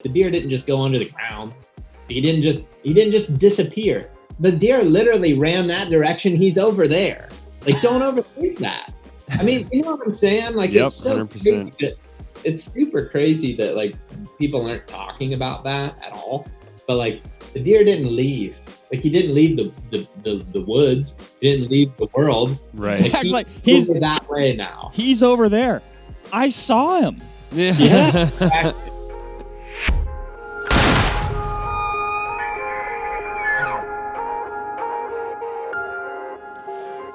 The deer didn't just go under the ground. He didn't just disappear. The deer literally ran that direction. He's over there. Like, don't overthink that. I mean, you know what I'm saying? Like, Yep, it's so 100%. crazy that, it's super crazy that like people aren't talking about that at all. But like, the deer didn't leave. Like, he didn't leave the woods. He didn't leave the world. Right. Like, he's over that way now. He's over there. I saw him. Yeah. Exactly.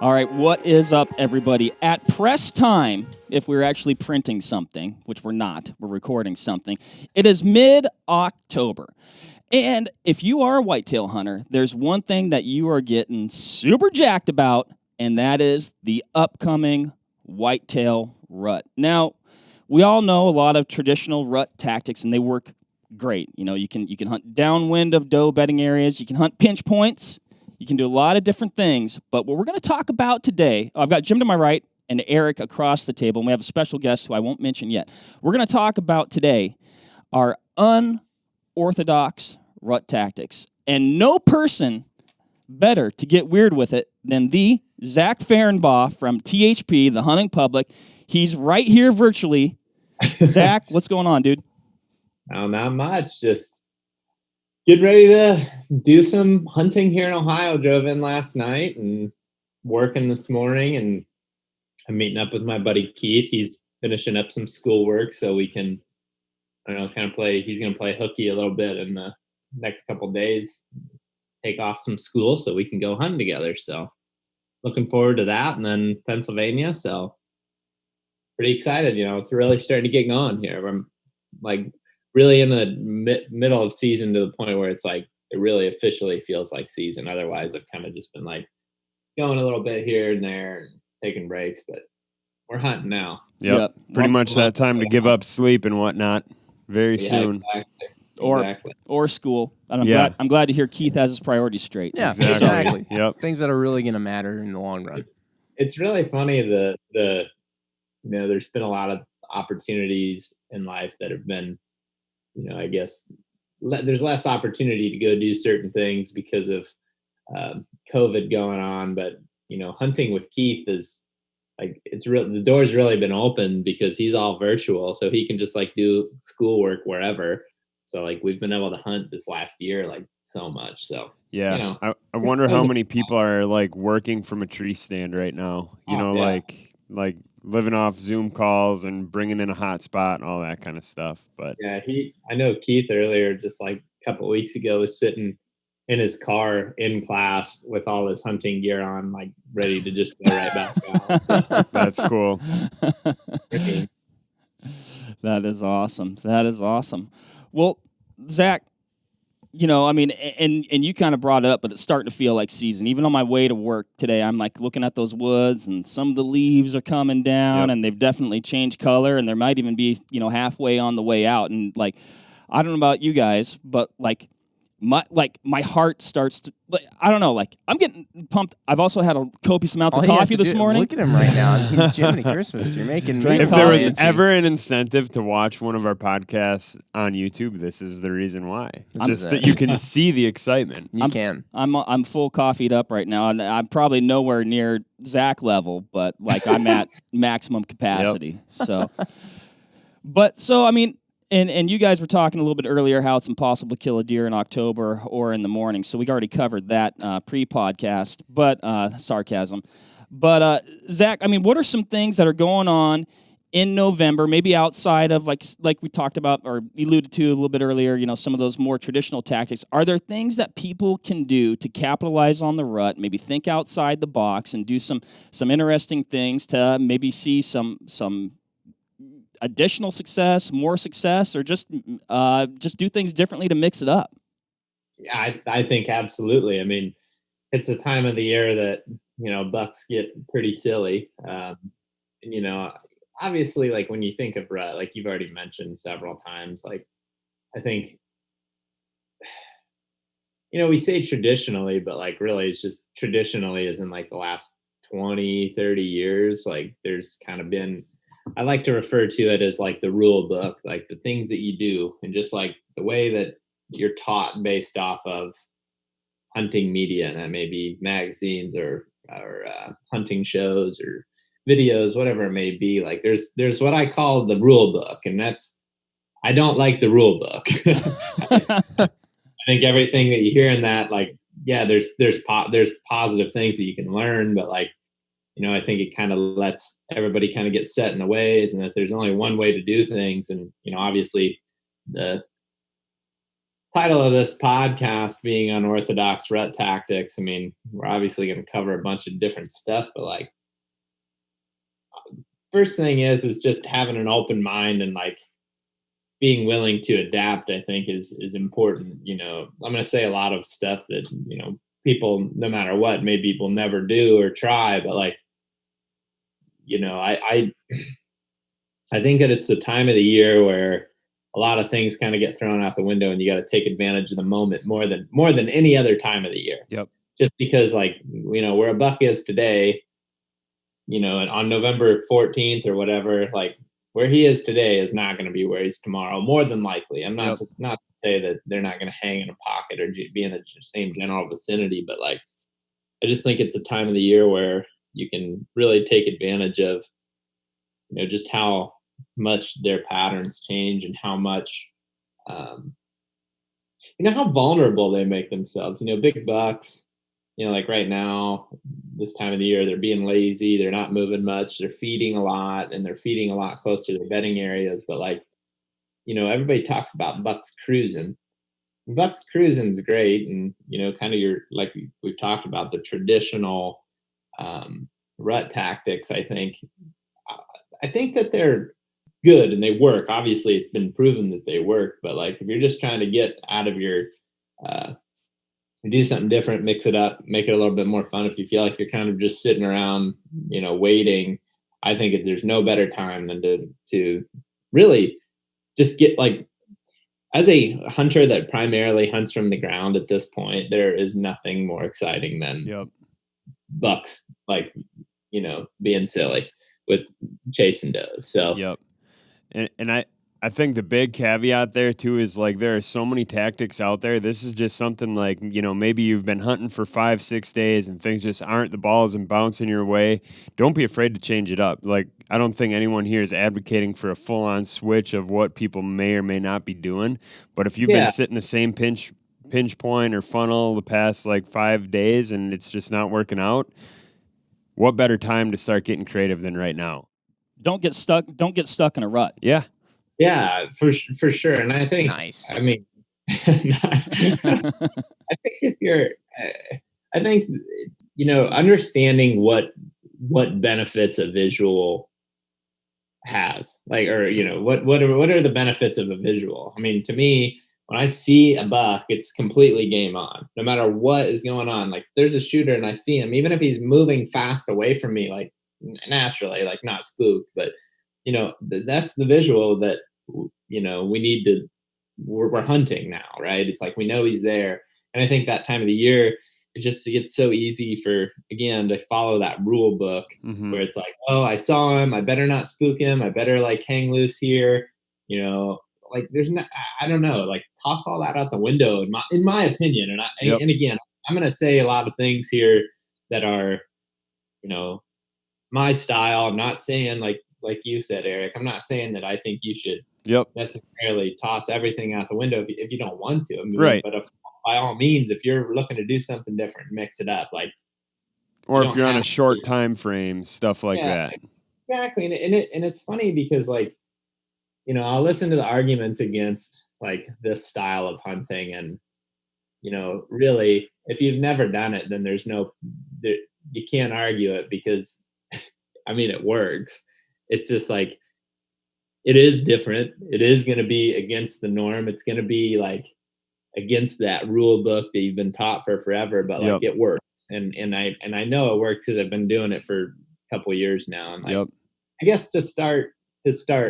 All right, what is up, everybody? At press time, if we're actually printing something, which we're not, we're recording something, it is mid-October. And if you are a whitetail hunter, there's one thing that you are getting super jacked about, and that is the upcoming whitetail rut. Now, we all know a lot of traditional rut tactics, and they work great. You know, you can hunt downwind of doe bedding areas, you can hunt pinch points, you can do a lot of different things, but what we're going to talk about today, I've got Jim to my right and Erik across the table, and we have a special guest who I won't mention yet. We're going to talk about today our unorthodox rut tactics, and no person better to get weird with it than the Zach Ferenbaugh from THP, the hunting public. He's right here virtually. Zach, what's going on, dude? Oh, not much. Just getting ready to do some hunting here in Ohio. Drove in last night and working this morning, and I'm meeting up with my buddy Keith. He's finishing up some schoolwork so we can, I don't know, kind of play. He's going to play hooky a little bit in the next couple of days, take off some school so we can go hunting together. So looking forward to that. And then Pennsylvania. So pretty excited. You know, it's really starting to get going here. I'm like really in the middle of season, to the point where it's like it really officially feels like season. Otherwise, I've kind of just been like going a little bit here and there and taking breaks, but we're hunting now. Yep. Pretty much that time to give up sleep and whatnot very soon. Exactly. Or school. And I'm glad to hear Keith has his priorities straight. Yeah, exactly. Yep. Things that are really going to matter in the long run. It's really funny the you know, there's been a lot of opportunities in life that have been, you know, I guess there's less opportunity to go do certain things because of COVID going on. But, you know, hunting with Keith is like, it's real. The door's really been open because he's all virtual. So he can just like do schoolwork wherever. So like we've been able to hunt this last year, like so much. So yeah, you know, I wonder how many people are like working from a tree stand right now, you know, like living off Zoom calls and bringing in a hotspot and all that kind of stuff. But yeah, I know Keith earlier, just like a couple of weeks ago, was sitting in his car in class with all his hunting gear on, like ready to just go right back out. So. That's cool. That is awesome. That is awesome. Well, Zach, you know, I mean, and you kind of brought it up, but it's starting to feel like season. Even on my way to work today, I'm like looking at those woods, and some of the leaves are coming down, and they've definitely changed color, and there might even be, you know, halfway on the way out. And like, I don't know about you guys, but like my heart starts to, like, I don't know, like I'm getting pumped. I've also had a copious amounts of coffee this morning. Look at him right now. Jiminy Christmas. You're making me. If there was ever an incentive to watch one of our podcasts on YouTube, this is the reason why. It's just that you can see the excitement. I'm full coffeed up right now, and I'm probably nowhere near Zach level, but like I'm at maximum capacity. So, I mean. And you guys were talking a little bit earlier how it's impossible to kill a deer in October or in the morning. So we already covered that pre-podcast, but sarcasm. But Zach, I mean, what are some things that are going on in November, maybe outside of like we talked about or alluded to a little bit earlier, you know, some of those more traditional tactics? Are there things that people can do to capitalize on the rut, maybe think outside the box and do some interesting things to maybe see some additional success, more success, or just do things differently to mix it up? Yeah, I think absolutely. I mean, it's a time of the year that, you know, bucks get pretty silly. And, you know, obviously, like when you think of rut, like you've already mentioned several times, like I think, you know, we say traditionally, but like really it's just traditionally as in like the last 20, 30 years, like there's kind of been I like to refer to it as like the rule book, like the things that you do, and just like the way that you're taught based off of hunting media, and that may be magazines or hunting shows or videos, whatever it may be. Like there's what I call the rule book, and I don't like the rule book. I think everything that you hear in that, like, yeah, there's positive things that you can learn, but like, I think it kind of lets everybody kind of get set in the ways, and that there's only one way to do things. And obviously the title of this podcast being Unorthodox Rut Tactics, I mean, we're obviously going to cover a bunch of different stuff, but like, first thing is just having an open mind and like being willing to adapt, I think is important. I'm going to say a lot of stuff that, people, no matter what, maybe will never do or try, but like, I think that it's the time of the year where a lot of things kind of get thrown out the window, and you got to take advantage of the moment more than any other time of the year. Yep. Just because, like, where a buck is today, and on November 14th or whatever, like where he is today is not going to be where he's tomorrow, more than likely. I'm not just not to say that they're not going to hang in a pocket or be in the same general vicinity, but like, I just think it's a time of the year where you can really take advantage of, just how much their patterns change, and how much, how vulnerable they make themselves. Big bucks, like right now, this time of the year, they're being lazy. They're not moving much. They're feeding a lot, and they're feeding a lot close to their bedding areas. But like, everybody talks about bucks cruising. Bucks cruising is great. And, kind of like we've talked about, the traditional rut tactics, I think that they're good and they work. Obviously, it's been proven that they work. But like, if you're just trying to get out of your do something different, mix it up, make it a little bit more fun. If you feel like you're kind of just sitting around, waiting, I think there's no better time than to really just get, like, as a hunter that primarily hunts from the ground at this point, there is nothing more exciting than bucks, like, being silly with chasing does. So, and I think the big caveat there too is like there are so many tactics out there. This is just something like, maybe you've been hunting for 5-6 days and things just aren't, the ball isn't bouncing your way. Don't be afraid to change it up. Like, I don't think anyone here is advocating for a full-on switch of what people may or may not be doing. But if you've been sitting the same pinch point or funnel the past like 5 days and it's just not working out, what better time to start getting creative than right now? Don't get stuck in a rut. Yeah. Yeah, for sure. And I think, Nice. I mean, I think if you're, I think, understanding what benefits a visual has, like, or, what are the benefits of a visual? I mean, to me, when I see a buck, it's completely game on, no matter what is going on. Like, there's a shooter and I see him, even if he's moving fast away from me, like naturally, like not spooked, but that's the visual that, we need to, we're hunting now, right? It's like, we know he's there. And I think that time of the year, it's so easy for, again, to follow that rule book, where it's like, oh, I saw him, I better not spook him, I better like hang loose here, like there's not, I don't know, like toss all that out the window in my opinion. And again, I'm going to say a lot of things here that are, my style. I'm not saying like you said, Eric, I'm not saying that I think you should necessarily toss everything out the window if you don't want to. I mean, right. But by all means, if you're looking to do something different, mix it up. Like, or if you're on a short time frame, stuff like that. Exactly. And it's funny because, like, I'll listen to the arguments against like this style of hunting, and really, if you've never done it, then you can't argue it, because I mean, it works. It's just like, it is different. It is going to be against the norm. It's going to be like against that rule book that you've been taught for forever, but like it works. And I know it works because I've been doing it for a couple of years now. And like, I guess to start,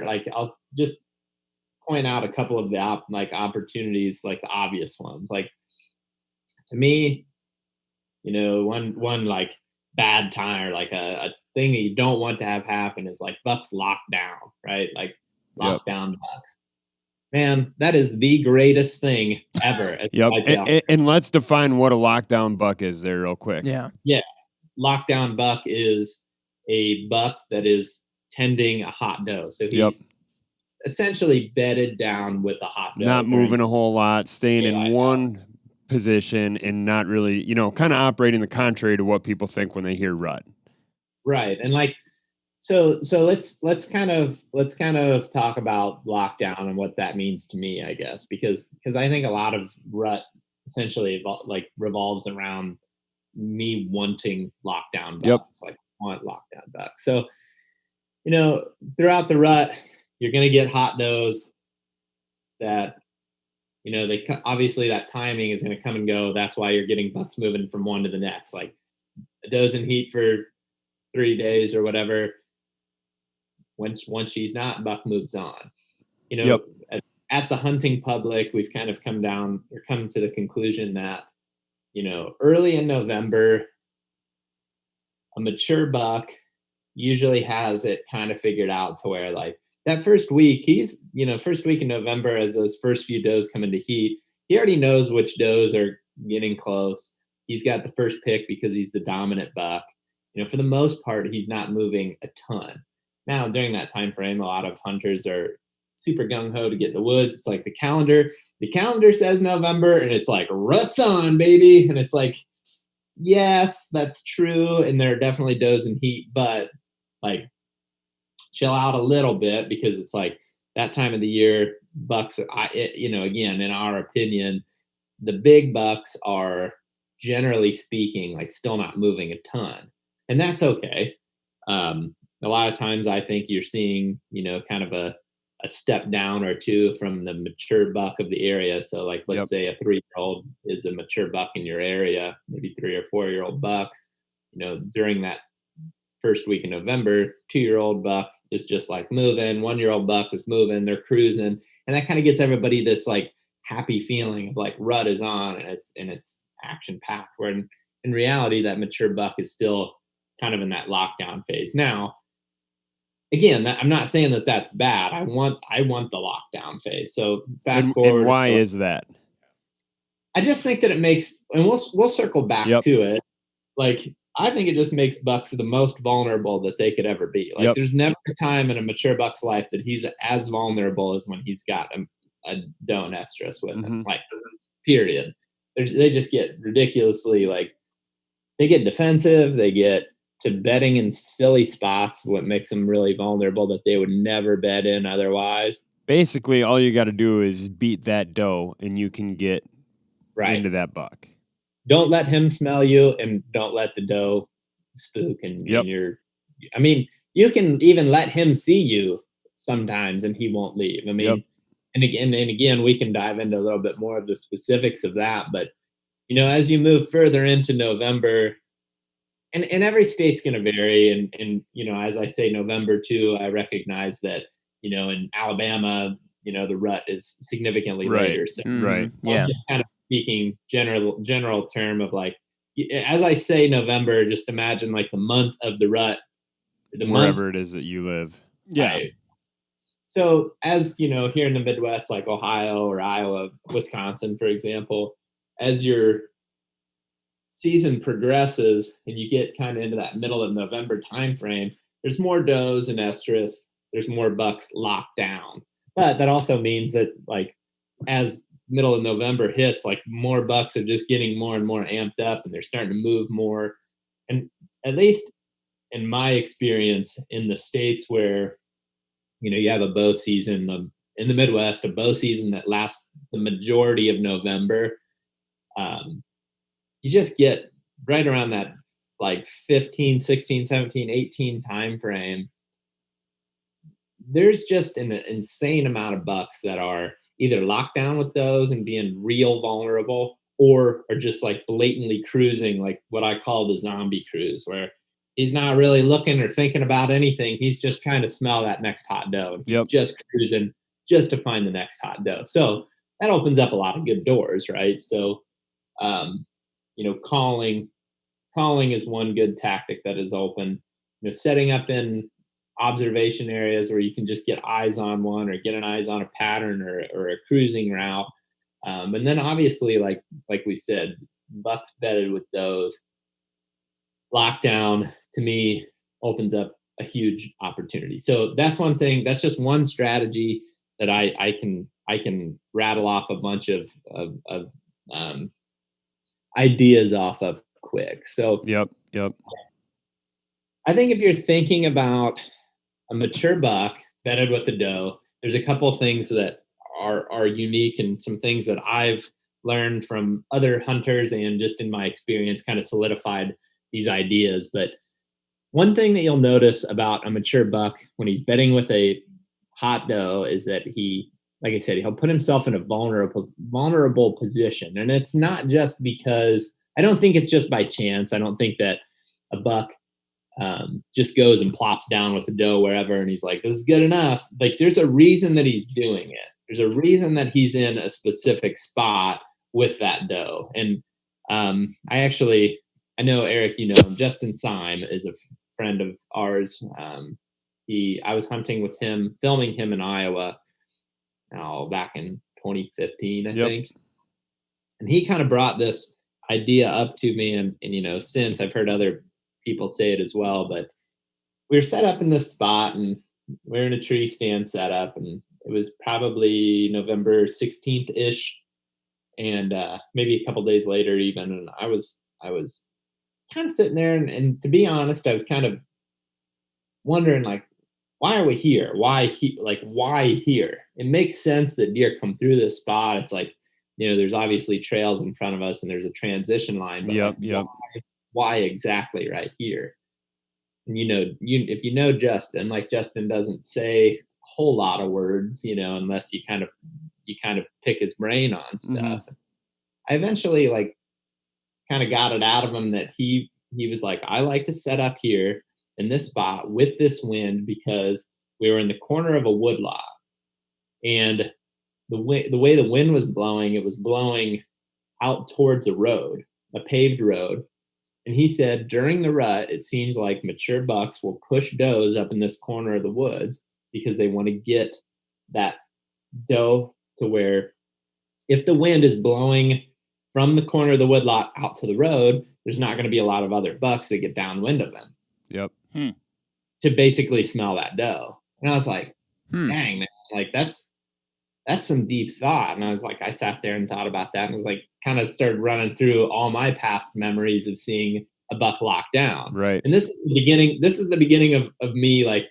like, I'll just point out a couple of the opportunities, like the obvious ones. Like, to me, one like bad time, or like a thing that you don't want to have happen is like bucks locked down, right? Like lockdown bucks. Man, that is the greatest thing ever. Yep. And let's define what a lockdown buck is there real quick. Yeah. Yeah. Lockdown buck is a buck that is tending a hot doe. So he's essentially bedded down with a hot doe. Not moving a whole lot, staying in one position and not really, kind of operating the contrary to what people think when they hear rut. Right. And like, so let's kind of talk about lockdown and what that means to me, I guess, because I think a lot of rut essentially revolves around me wanting lockdown bucks. Like I want lockdown bucks. So, throughout the rut, you're going to get hot does that, they obviously that timing is going to come and go. That's why you're getting bucks moving from one to the next. Like a doe's in heat for 3 days or whatever. Once she's not, buck moves on. At the hunting public, we've kind of come to the conclusion that, early in November, a mature buck usually has it kind of figured out to where like that first week, first week in November, as those first few does come into heat, he already knows which does are getting close. He's got the first pick because he's the dominant buck. For the most part, he's not moving a ton. Now, during that time frame, a lot of hunters are super gung-ho to get in the woods. It's like the calendar says November, and it's like, rut's on, baby. And it's like, yes, that's true. And there are definitely does in heat, but like, chill out a little bit, because it's like that time of the year, bucks, again, in our opinion, the big bucks are, generally speaking, like still not moving a ton. And that's okay. A lot of times I think you're seeing, kind of a step down or two from the mature buck of the area. So like, let's say a 3-year-old is a mature buck in your area, maybe 3 or 4-year-old buck, during that first week in November, 2-year-old buck is just like moving, 1-year-old buck is moving, they're cruising. And that kind of gets everybody this like happy feeling of like rut is on and it's action packed, where in reality, that mature buck is still kind of in that lockdown phase. Now, again, I'm not saying that that's bad. I want the lockdown phase. So fast forward. And why is that? I just think that it makes, and we'll circle back to it. Like, I think it just makes bucks the most vulnerable that they could ever be. Like, there's never a time in a mature buck's life that he's as vulnerable as when he's got a doe and estrus with him. Like, period. They just get ridiculously, like, they get defensive. They get to bedding in silly spots, what makes them really vulnerable that they would never bed in otherwise. Basically, all you got to do is beat that doe, and you can get into that buck. Don't let him smell you, and don't let the doe spook. And I mean, you can even let him see you sometimes, and he won't leave. I mean, and again, we can dive into a little bit more of the specifics of that. But as you move further into November, and every state's going to vary, and as I say, November too, I recognize that in Alabama, the rut is significantly later. So just kind of speaking general term of like, as I say November, just imagine like the month of the rut, wherever it is that you live. Right. So as here in the Midwest, like Ohio or Iowa, Wisconsin, for example, as your season progresses and you get kind of into that middle of November timeframe, there's more does and estrus, there's more bucks locked down. But that also means that like as middle of November hits, like more bucks are just getting more and more amped up, and they're starting to move more. And at least in my experience in the states where you have a bow season, in the Midwest, a bow season that lasts the majority of November, you just get right around that like 15, 16, 17, 18 time frame. There's just an insane amount of bucks that are either locked down with those and being real vulnerable, or are just like blatantly cruising, like what I call the zombie cruise, where he's not really looking or thinking about anything. He's just trying to smell that next hot doe. And he's just cruising just to find the next hot doe. So that opens up a lot of good doors, right? So, calling is one good tactic that is open. setting up in observation areas where you can just get eyes on one or get an eyes on a pattern or a cruising route. And then obviously, like we said, bucks bedded with does. Lockdown to me opens up a huge opportunity. So that's one thing. That's just one strategy that I can rattle off a bunch of ideas off of quick. So Yep. I think if you're thinking about a mature buck bedded with a doe, there's a couple of things that are unique and some things that I've learned from other hunters and just in my experience kind of solidified these ideas. But one thing that you'll notice about a mature buck when he's bedding with a hot doe is that he, like I said, he'll put himself in a vulnerable position. And it's not just because, I don't think it's just by chance. I don't think that a buck just goes and plops down with a doe wherever and he's like, this is good enough. Like, there's a reason that he's doing it. There's a reason that he's in a specific spot with that doe. And I know Erik, him. Justin Syme is a friend of ours. I was hunting with him, filming him in Iowa back in 2015, I think. And he kind of brought this idea up to me. And since I've heard other people say it as well, but we were set up in this spot and we're in a tree stand setup, and it was probably November 16th ish. And maybe a couple days later even. And I was kind of sitting there and to be honest, I was kind of wondering, like, why are we here? Why here? It makes sense that deer come through this spot. It's like, there's obviously trails in front of us and there's a transition line. But why exactly right here? And if you know Justin, like, Justin doesn't say a whole lot of words, unless you kind of pick his brain on stuff. Mm-hmm. I eventually kind of got it out of him that he was like, I like to set up here in this spot with this wind because we were in the corner of a woodlot, and the way the wind was blowing, it was blowing out towards a paved road. And he said during the rut, it seems like mature bucks will push does up in this corner of the woods because they want to get that doe to where if the wind is blowing from the corner of the woodlot out to the road, there's not going to be a lot of other bucks that get downwind of them. Yep. To basically smell that doe. And I was like, dang, man, like that's some deep thought. And I was like, I sat there and thought about that and was like, kind of started running through all my past memories of seeing a buck locked down. Right. And this is the beginning of me, like,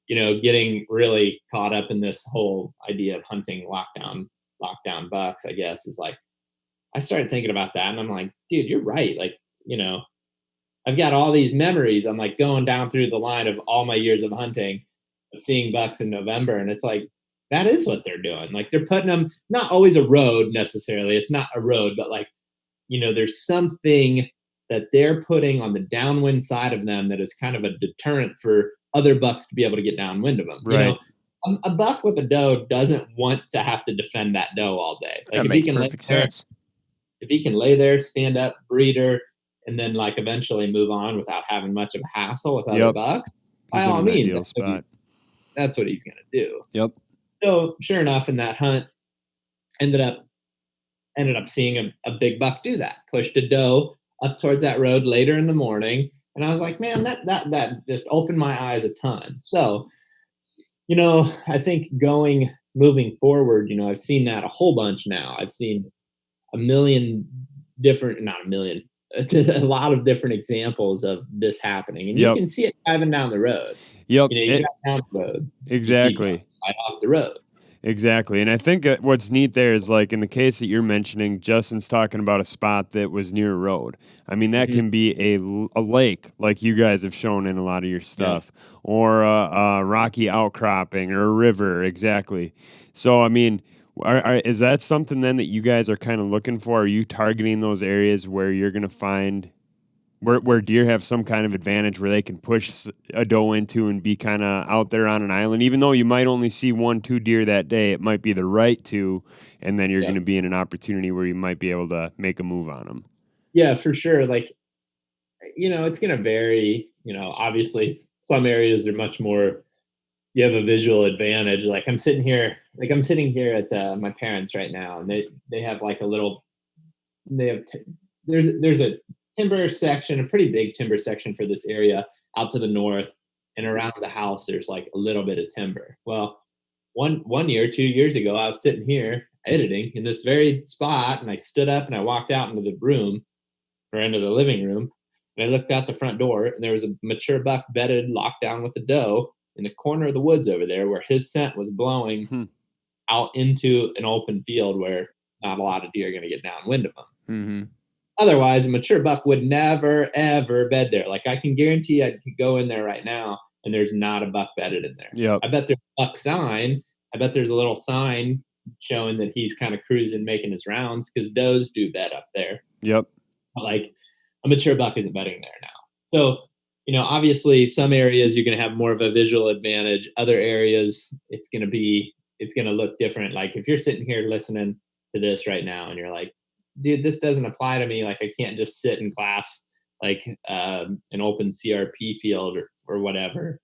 getting really caught up in this whole idea of hunting lockdown bucks, I guess, is like, I started thinking about that and I'm like, dude, you're right. Like, I've got all these memories. I'm like going down through the line of all my years of hunting, of seeing bucks in November. And it's like, that is what they're doing. Like, they're putting them, not always a road necessarily. It's not a road, but like, there's something that they're putting on the downwind side of them that is kind of a deterrent for other bucks to be able to get downwind of them. Right. A buck with a doe doesn't want to have to defend that doe all day. Like, that makes perfect sense. If he can lay there, stand up, breed her, and then like eventually move on without having much of a hassle with other bucks, by all means, that's what he's going to do. Yep. So sure enough, in that hunt, ended up seeing a big buck do that. Pushed a doe up towards that road later in the morning, and I was like, man, that just opened my eyes a ton. So, I think moving forward, I've seen that a whole bunch now. I've seen a lot of different examples of this happening, and you can see it driving down the road. Yep. You got down the road. Exactly. Right off the road. Exactly. And I think what's neat there is, like, in the case that you're mentioning, Justin's talking about a spot that was near a road. I mean, that can be a lake, like you guys have shown in a lot of your stuff, or a rocky outcropping or a river. Exactly. So, I mean, is that something then that you guys are kind of looking for? Are you targeting those areas where you're going to find where deer have some kind of advantage where they can push a doe into and be kind of out there on an island? Even though you might only see 1-2 deer that day, it might be the right two, and then you're going to be in an opportunity where you might be able to make a move on them. Yeah, for sure. Like, it's going to vary. Obviously some areas are much more, you have a visual advantage. Like I'm sitting here at my parents right now, and they have like a little, they have, there's a timber section, a pretty big timber section for this area out to the north, and around the house, there's like a little bit of timber. Well, one year, 2 years ago, I was sitting here editing in this very spot, and I stood up and I walked out into the room or into the living room, and I looked out the front door, and there was a mature buck bedded, locked down with a doe in the corner of the woods over there, where his scent was blowing out into an open field where not a lot of deer are going to get downwind of them. Otherwise, a mature buck would never, ever bed there. Like I can guarantee I could go in there right now and there's not a buck bedded in there. Yep. I bet there's a buck sign. I bet there's a little sign showing that he's kind of cruising, making his rounds, because does do bed up there. Yep. But like a mature buck isn't bedding there now. So, obviously some areas you're going to have more of a visual advantage. Other areas it's going to look different. Like if you're sitting here listening to this right now and you're like, dude, this doesn't apply to me. Like I can't just sit in class like an open CRP field or whatever.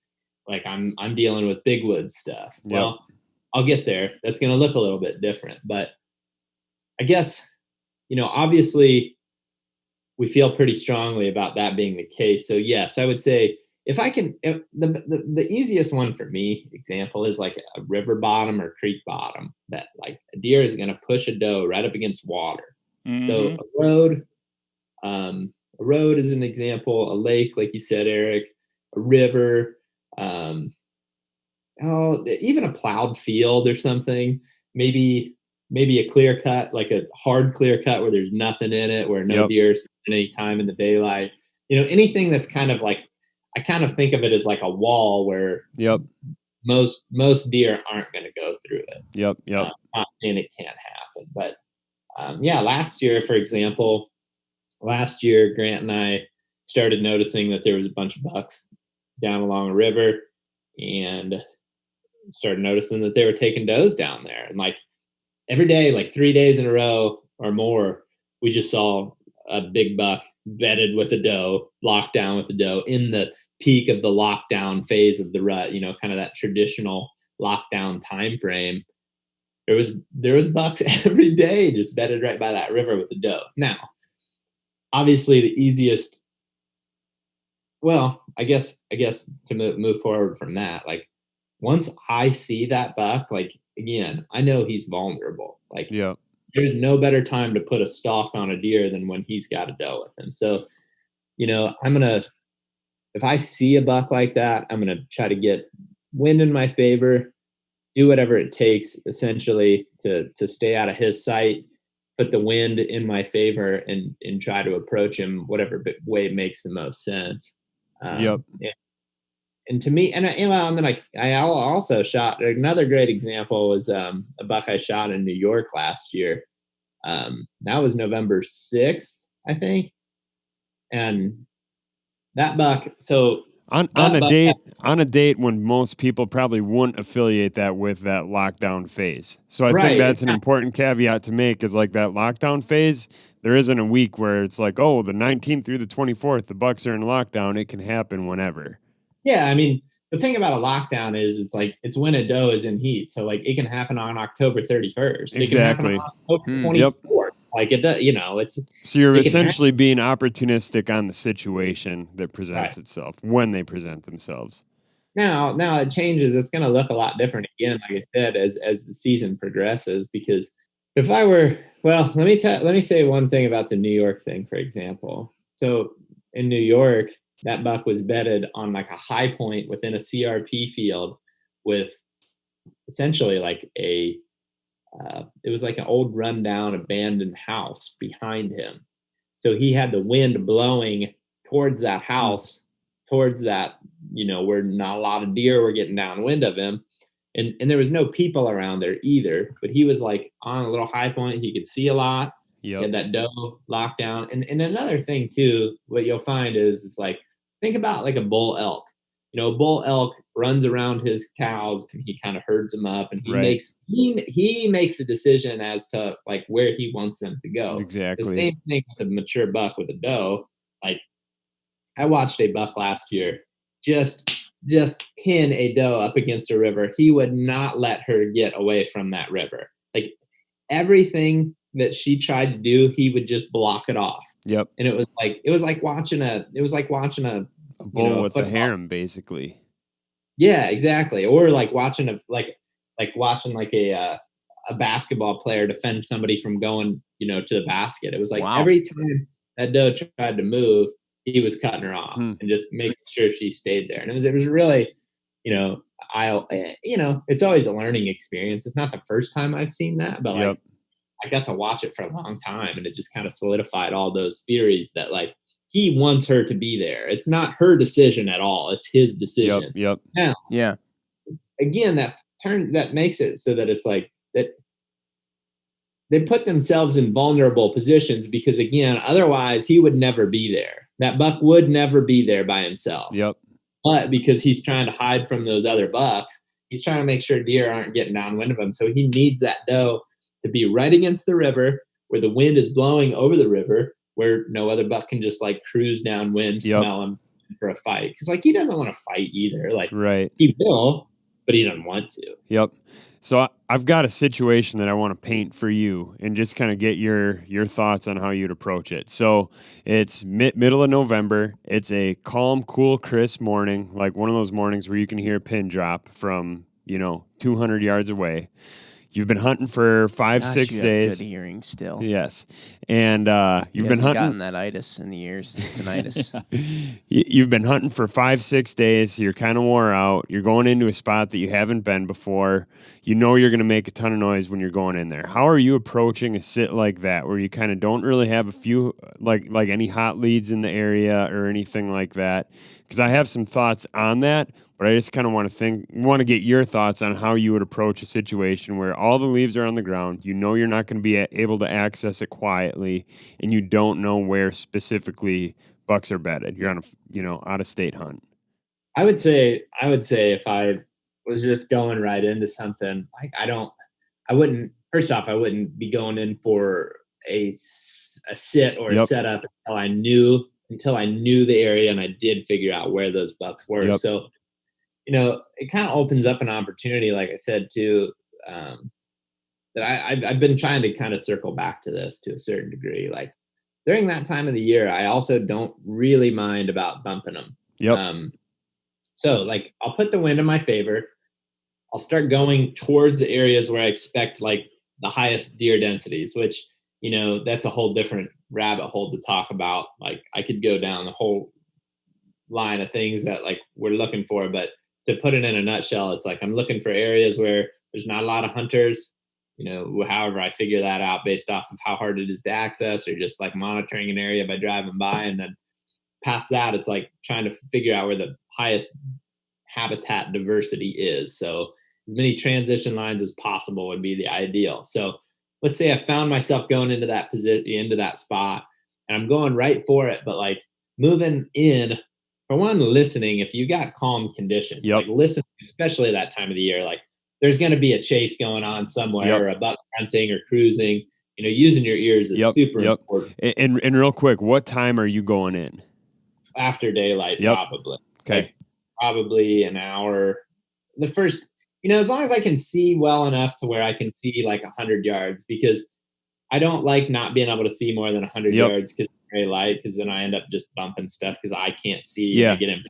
Like I'm dealing with big woods stuff. Yep. Well, I'll get there. That's going to look a little bit different. But I guess, obviously we feel pretty strongly about that being the case. So yes, I would say the easiest one for me example is like a river bottom or creek bottom, that like a deer is going to push a doe right up against water. So a road is an example, a lake, like you said, Erik, a river, even a plowed field or something, maybe a clear cut, like a hard clear cut where there's nothing in it, where no deer spend any time in the daylight. Anything that's kind of like, I kind of think of it as like a wall where most deer aren't going to go through it. Not saying it can't happen, but last year, for example, Grant and I started noticing that there was a bunch of bucks down along a river, and started noticing that they were taking does down there. And like every day, like 3 days in a row or more, we just saw a big buck bedded with a doe, locked down with a doe in the peak of the lockdown phase of the rut, kind of that traditional lockdown time frame. There was bucks every day just bedded right by that river with the doe. Now, obviously the easiest, I guess to move forward from that, like once I see that buck, like again, I know he's vulnerable. Like there's no better time to put a stalk on a deer than when he's got a doe with him. So, if I see a buck like that, I'm going to try to get wind in my favor, do whatever it takes essentially to stay out of his sight, put the wind in my favor, and try to approach him whatever way makes the most sense. And to me, and then I also shot, another great example was a buck I shot in New York last year. That was November 6th, I think. And that buck, so on a date when most people probably wouldn't affiliate that with that lockdown phase. So I think that's an important caveat to make, is like that lockdown phase, there isn't a week where it's like, oh, the 19th through the 24th, the bucks are in lockdown. It can happen whenever. Yeah, I mean, the thing about a lockdown is it's when a doe is in heat. So like it can happen on October 31st. Exactly. It can happen on October 24th. Like it does, it's. So you're essentially being opportunistic on the situation that presents itself when they present themselves. Now it changes. It's going to look a lot different again, like I said, as the season progresses. Because if I were, let me say one thing about the New York thing, for example. So in New York, that buck was bedded on like a high point within a CRP field with essentially like it was like an old rundown abandoned house behind him. So he had the wind blowing towards that house, towards that, where not a lot of deer were getting downwind of him. And there was no people around there either, but he was like on a little high point. He could see a lot. He had that doe locked down. And another thing too, what you'll find is it's like, think about like a bull elk. A bull elk runs around his cows and he kind of herds them up, and he makes a decision as to like where he wants them to go. Exactly. The same thing with a mature buck with a doe. Like I watched a buck last year just just pin a doe up against a river, he would not let her get away from that river. Like everything that she tried to do, he would just block it off. Yep. And it was like watching a bull with a football. harem, basically. Yeah, exactly. Or like watching a basketball player defend somebody from going, to the basket. It was like Wow. every time that doe tried to move, he was cutting her off and just making sure she stayed there. And it was really, it's always a learning experience. It's not the first time I've seen that, but like I got to watch it for a long time, and it just kind of solidified all those theories that like he wants her to be there. It's not her decision at all. It's his decision. Yep. Now, Yeah. again, that makes it so that it's like that they put themselves in vulnerable positions because, again, otherwise he would never be there. That buck would never be there by himself. Yep. But because he's trying to hide from those other bucks, he's trying to make sure deer aren't getting downwind of him. So he needs that doe to be right against the river where the wind is blowing over the river, where no other buck can just like cruise downwind, smell him for a fight. Because like he doesn't want to fight either. Like he will, but he doesn't want to. Yep. So I've got a situation that I want to paint for you and just kind of get your thoughts on how you'd approach it. So it's middle of November. It's a calm, cool, crisp morning, like one of those mornings where you can hear a pin drop from, 200 yards away. You've been hunting for 5-6 days. Have good hearing still. Yes, and you've been hunting. Gotten that itis in the ears. It's an itis. You've been hunting for 5-6 days. You're kind of wore out. You're going into a spot that you haven't been before. You know you're going to make a ton of noise when you're going in there. How are you approaching a sit like that, where you kind of don't really have a few like any hot leads in the area or anything like that? Because I have some thoughts on that. But I just kind of want to get your thoughts on how you would approach a situation where all the leaves are on the ground. You're not going to be able to access it quietly, and you don't know where specifically bucks are bedded. You're on a out of state hunt. I would say if I was just going right into something, like I wouldn't be going in for a sit or a setup until I knew the area and I did figure out where those bucks were. Yep. So it kind of opens up an opportunity, like I said, too, that I've been trying to kind of circle back to this to a certain degree. Like during that time of the year, I also don't really mind about bumping them. Yep. So like I'll put the wind in my favor. I'll start going towards the areas where I expect like the highest deer densities, which, that's a whole different rabbit hole to talk about. Like I could go down the whole line of things that like we're looking for, but to put it in a nutshell, it's like I'm looking for areas where there's not a lot of hunters, however I figure that out based off of how hard it is to access or just like monitoring an area by driving by. And then past that, it's like trying to figure out where the highest habitat diversity is. So as many transition lines as possible would be the ideal. So let's say I found myself going into that position, into that spot, and I'm going right for it, but like moving in, for one, listening, if you got calm conditions, like listen, especially that time of the year, like there's going to be a chase going on somewhere, or a buck hunting or cruising, using your ears is super important. And real quick, what time are you going in? After daylight, probably. Okay. Like, probably an hour. The first, as long as I can see well enough to where I can see like 100 yards, because I don't like not being able to see more than 100 yards because it's very light, because then I end up just bumping stuff because I can't see. Yeah. And I get in.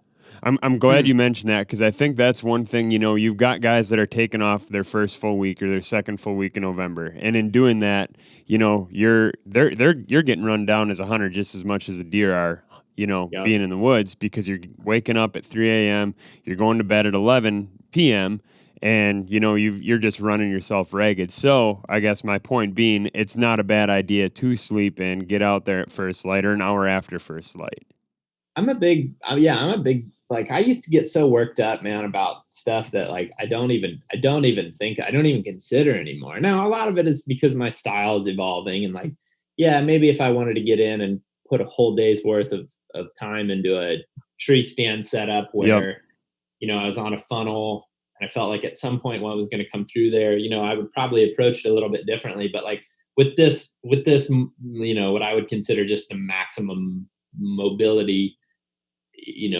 I'm glad you mentioned that, because I think that's one thing, you've got guys that are taking off their first full week or their second full week in November. And in doing that, you're getting run down as a hunter just as much as the deer are, being in the woods, because you're waking up at 3 a.m., you're going to bed at 11 p.m., and you're just running yourself ragged. So I guess my point being, it's not a bad idea to sleep in, get out there at first light or an hour after first light. I'm a big like I used to get so worked up, man, about stuff that like I don't even consider anymore. Now a lot of it is because my style is evolving, and like maybe if I wanted to get in and put a whole day's worth of time into a tree stand setup where I was on a funnel, and I felt like at some point one was going to come through there, I would probably approach it a little bit differently. But like with this, what I would consider just the maximum mobility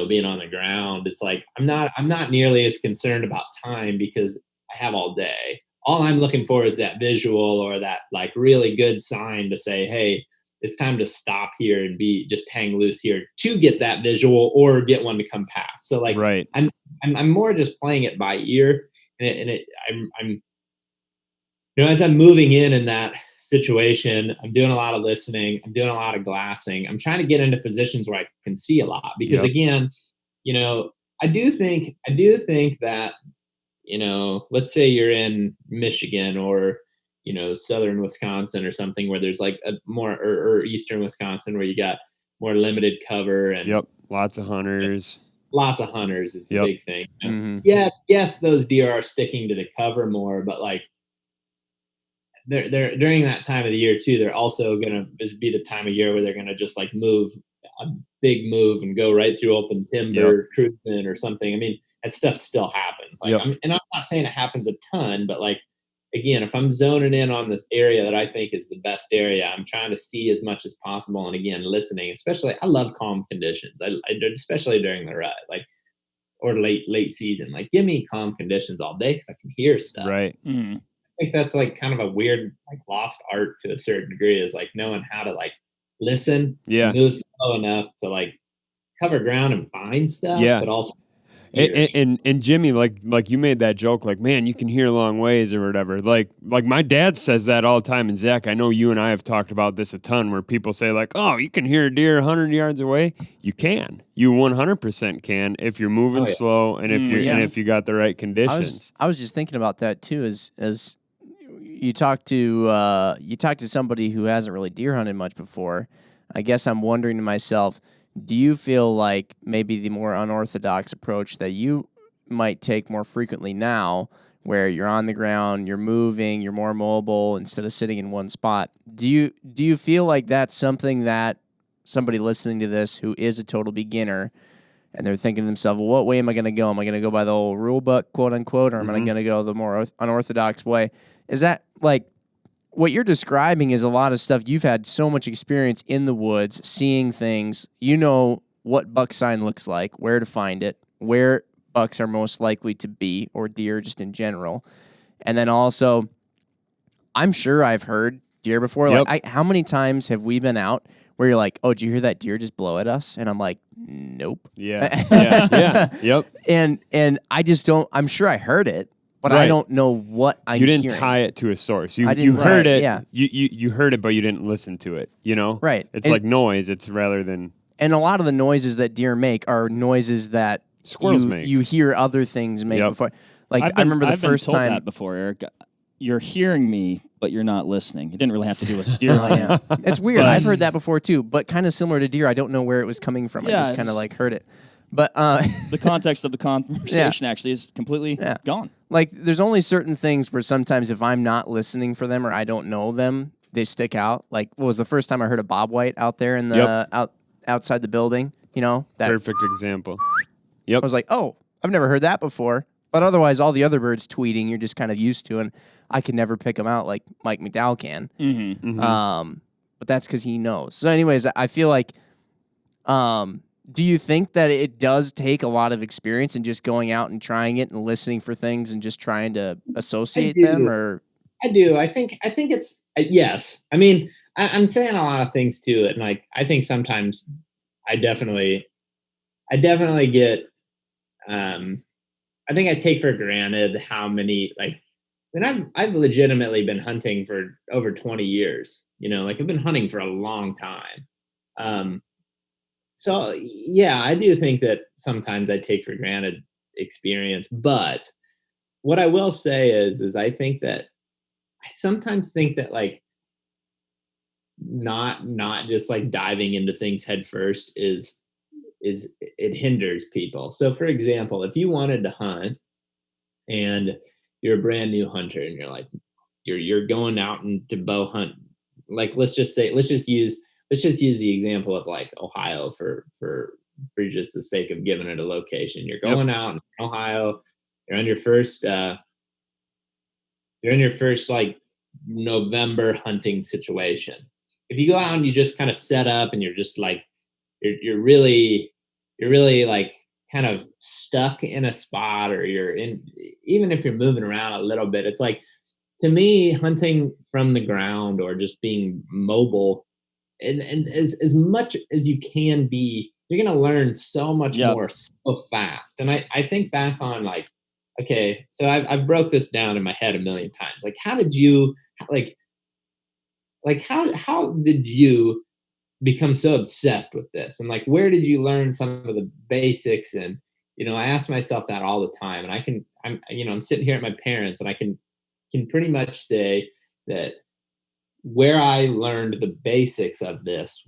being on the ground, it's like I'm not nearly as concerned about time because I have all day. All I'm looking for is that visual or that like really good sign to say, hey, it's time to stop here and just hang loose here to get that visual or get one to come past. So like Right. I'm more just playing it by ear, and I'm as I'm moving in that situation, I'm doing a lot of listening. I'm doing a lot of glassing. I'm trying to get into positions where I can see a lot because again, I do think that, let's say you're in Michigan or, southern Wisconsin or something where there's like a more or eastern Wisconsin where you got more limited cover and lots of hunters. Lots of hunters is the big thing. Mm-hmm. Yeah, yes, those deer are sticking to the cover more, but like they're during that time of the year too, they're also gonna be the time of year where they're gonna just like move a big move and go right through open timber, cruising or something. I mean, that stuff still happens. Like, and I'm not saying it happens a ton, but like again, if I'm zoning in on this area that I think is the best area, I'm trying to see as much as possible. And again, listening, especially, I love calm conditions. I especially during the rut, like or late season. Like, give me calm conditions all day because I can hear stuff. Right. Mm. I think that's like kind of a weird, like lost art to a certain degree, is like knowing how to like listen, move slow enough to like cover ground and find stuff, but also and Jimmy, like you made that joke, like, man, you can hear a long ways or whatever. Like my dad says that all the time. And Zach, I know you and I have talked about this a ton, where people say like, oh, you can hear a deer 100 yards away. You can. You 100% can if you're moving slow and if you got the right conditions. I was just thinking about that too. As you talk to somebody who hasn't really deer hunted much before, I guess I'm wondering to myself, do you feel like maybe the more unorthodox approach that you might take more frequently now, where you're on the ground, you're moving, you're more mobile instead of sitting in one spot, do you feel like that's something that somebody listening to this who is a total beginner and they're thinking to themselves, well, what way am I going to go? Am I going to go by the old rule book, quote unquote, or am I going to go the more unorthodox way? Is that like what you're describing is a lot of stuff. You've had so much experience in the woods, seeing things. You know what buck sign looks like, where to find it, where bucks are most likely to be, or deer just in general. And then also, I'm sure I've heard deer before. Like, how many times have we been out where you're like, oh, did you hear that deer just blow at us? And I'm like, nope. Yeah. And I just don't, I'm sure I heard it, but I don't know what I'm hearing. You didn't tie it to a source. You heard it. Yeah. You heard it, but you didn't listen to it. Right. It's like noise. It's rather than. And a lot of the noises that deer make are noises that squirrels make. You hear other things make before. Like I remember the first time that before, Eric. You're hearing me, but you're not listening. It didn't really have to do with deer hunting. It's weird. I've heard that before too, but kind of similar to deer. I don't know where it was coming from. I just kind of like heard it. But the context of the conversation actually is completely gone. Like, there's only certain things where sometimes if I'm not listening for them or I don't know them, they stick out. Like, what was the first time I heard a bobwhite out there in the outside the building? That perfect example. I was like, oh, I've never heard that before. But otherwise, all the other birds tweeting, you're just kind of used to, and I can never pick them out like Mike McDowell can. But that's because he knows. So, anyways, I feel like. Do you think that it does take a lot of experience in just going out and trying it and listening for things and just trying to associate them? Or I do. I think it's yes. I mean, I'm saying a lot of things to it, and like I think sometimes I definitely get. I think I take for granted how many I've legitimately been hunting for over 20 years. Like I've been hunting for a long time. So yeah, I do think that sometimes I take for granted experience, but what I will say is I think that I sometimes think that like not just like diving into things head first is it hinders people. So for example, if you wanted to hunt and you're a brand new hunter and you're like you're going out and to bow hunt, like let's just use the example of like Ohio for just the sake of giving it a location. You're going out in Ohio, you're on your first like November hunting situation. If you go out and you just kind of set up and you're just like you're really really like kind of stuck in a spot, or even if you're moving around a little bit, it's like, to me, hunting from the ground or just being mobile, and as much as you can be, you're going to learn so much Yep. more so fast. And I think back on like, okay, so I've broke this down in my head a million times. Like, how did you, how did you become so obsessed with this? And like, where did you learn some of the basics? And, I ask myself that all the time. And I'm sitting here at my parents, and I can pretty much say that where I learned the basics of this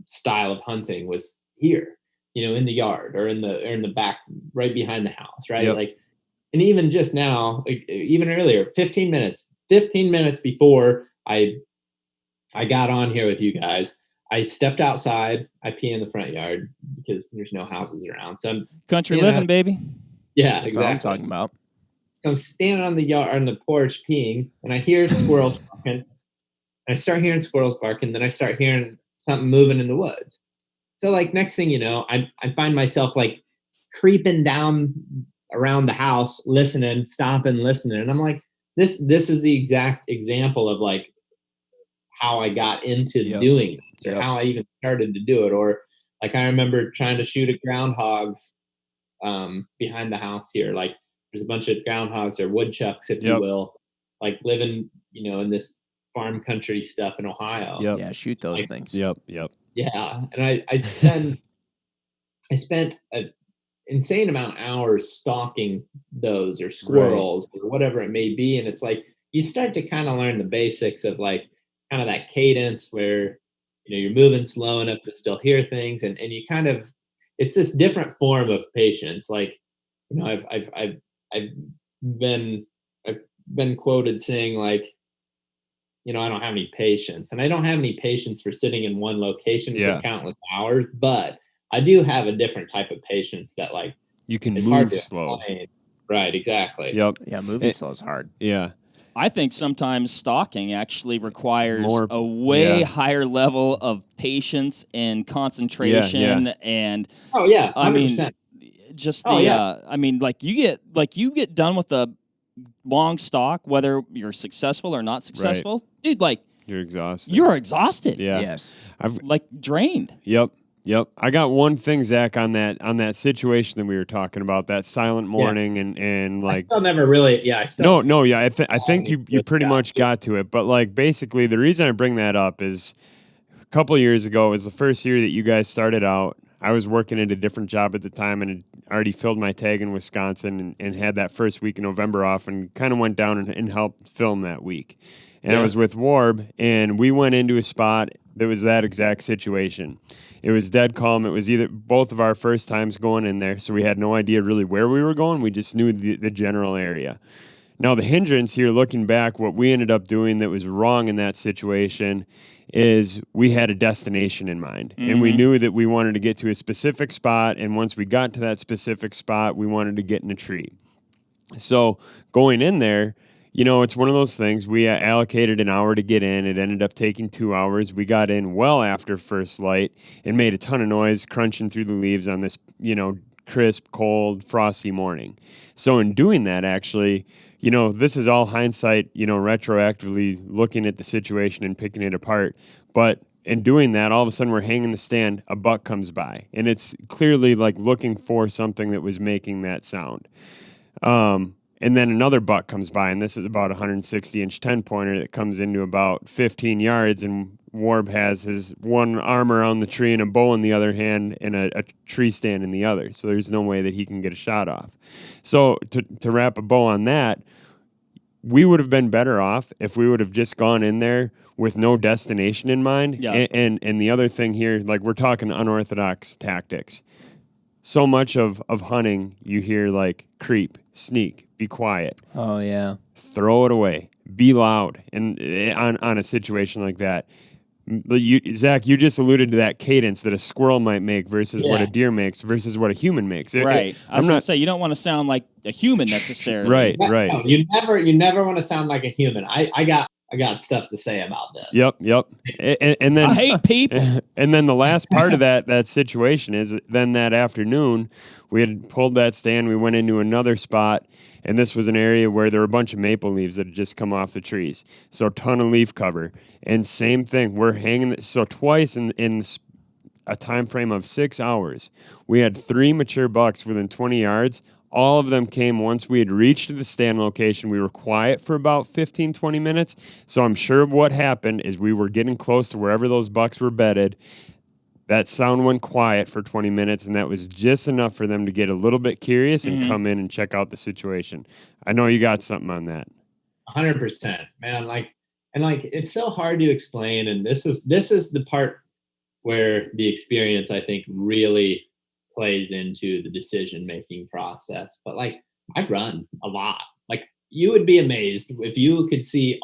style of hunting was here, in the yard, or in the back, right behind the house, right? Yep. Like, and even just now, like, even earlier, 15 minutes before I got on here with you guys, I stepped outside. I pee in the front yard because there's no houses around. So I'm Country living, baby. Yeah, That's exactly. what I'm talking about. So I'm standing on the porch peeing, and I hear squirrels barking. And I start hearing squirrels barking, then I start hearing something moving in the woods. So like, next thing you know, I find myself like creeping down around the house, listening, stopping, listening. And I'm like, this is the exact example of like how I got into doing this, or how I even started to do it. Or like, I remember trying to shoot at groundhogs behind the house here. Like, there's a bunch of groundhogs, or woodchucks, if you will, like living, in this farm country stuff in Ohio. Yeah, shoot those things. Yep. Yeah, and I spent an insane amount of hours stalking those, or squirrels, or whatever it may be. And it's like, you start to kind of learn the basics of like kind of that cadence where, you're moving slow enough to still hear things, and you kind of, it's this different form of patience. Like, I've been quoted saying like, I don't have any patience, and I don't have any patience for sitting in one location for countless hours, but I do have a different type of patience that like, you can it's move hard to slow. explain. Right, exactly. Yep. Yeah, moving slow is hard. Yeah. I think sometimes stalking actually requires More, a way higher level of patience and concentration. And oh yeah, 100%. I mean, just the I mean, like you get done with a long stalk, whether you're successful or not successful, dude. Like, you're exhausted. You're exhausted. Yeah. Yes. I've like drained. Yep. I got one thing, Zach, on that situation that we were talking about, that silent morning, and like, I still never really, I think you pretty much got to it, but like, basically the reason I bring that up is a couple years ago, it was the first year that you guys started out. I was working at a different job at the time, and had already filled my tag in Wisconsin, and had that first week in November off, and kind of went down and helped film that week. And I was with Warb, and we went into a spot that was that exact situation. It was dead calm. It was either both of our first times going in there, so we had no idea really where we were going. We just knew the general area. Now, the hindrance here, looking back, what we ended up doing that was wrong in that situation is we had a destination in mind. Mm-hmm. And we knew that we wanted to get to a specific spot, and once we got to that specific spot, we wanted to get in a tree. So going in there, it's one of those things. We allocated an hour to get in. It ended up taking 2 hours. We got in well after first light and made a ton of noise crunching through the leaves on this, crisp, cold, frosty morning. So in doing that, actually, this is all hindsight, retroactively looking at the situation and picking it apart. But in doing that, all of a sudden we're hanging the stand, a buck comes by. And it's clearly like looking for something that was making that sound. And then another buck comes by, and this is about a 160-inch 10-pointer that comes into about 15 yards, and Warb has his one arm around the tree and a bow in the other hand and a tree stand in the other. So there's no way that he can get a shot off. So to wrap a bow on that, we would have been better off if we would have just gone in there with no destination in mind. Yeah. And the other thing here, like, we're talking unorthodox tactics. So much of hunting, you hear like creep, sneak, be quiet. Oh, yeah. Throw it away. Be loud on a situation like that. Zach, you just alluded to that cadence that a squirrel might make versus what a deer makes versus what a human makes. Right. I was going to say, you don't want to sound like a human necessarily. Right. No, you never want to sound like a human. I got I got stuff to say about this. Yep. And then I hate people. And then the last part of that situation is then that afternoon we had pulled that stand. We went into another spot, and this was an area where there were a bunch of maple leaves that had just come off the trees. So a ton of leaf cover. And same thing, we're hanging. So twice in a time frame of 6 hours, we had 3 mature bucks within 20 yards. All of them came once we had reached the stand location. We were quiet for about 15, 20 minutes. So I'm sure what happened is we were getting close to wherever those bucks were bedded. That sound went quiet for 20 minutes, and that was just enough for them to get a little bit curious and come in and check out the situation. I know you got something on that. 100%, man. It's so hard to explain. And this is the part where the experience, I think, really plays into the decision-making process. But like, I run a lot. Like, you would be amazed if you could see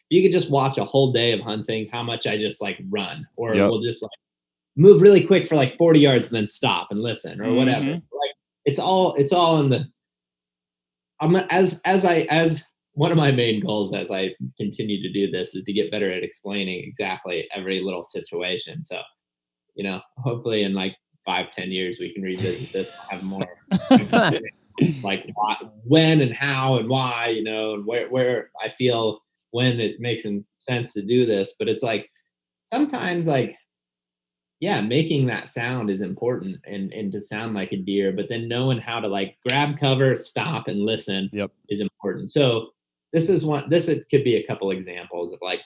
you could just watch a whole day of hunting, how much I just like run, or we'll just like move really quick for like 40 yards and then stop and listen or whatever. Like, it's all in the, as one of my main goals as I continue to do this is to get better at explaining exactly every little situation. So, hopefully in like 5-10 years we can revisit this and have more like when and how and why, and where I feel when it makes sense to do this. But it's like sometimes making that sound is important and to sound like a deer, but then knowing how to like grab cover, stop, and listen is important. So this could be a couple examples of like,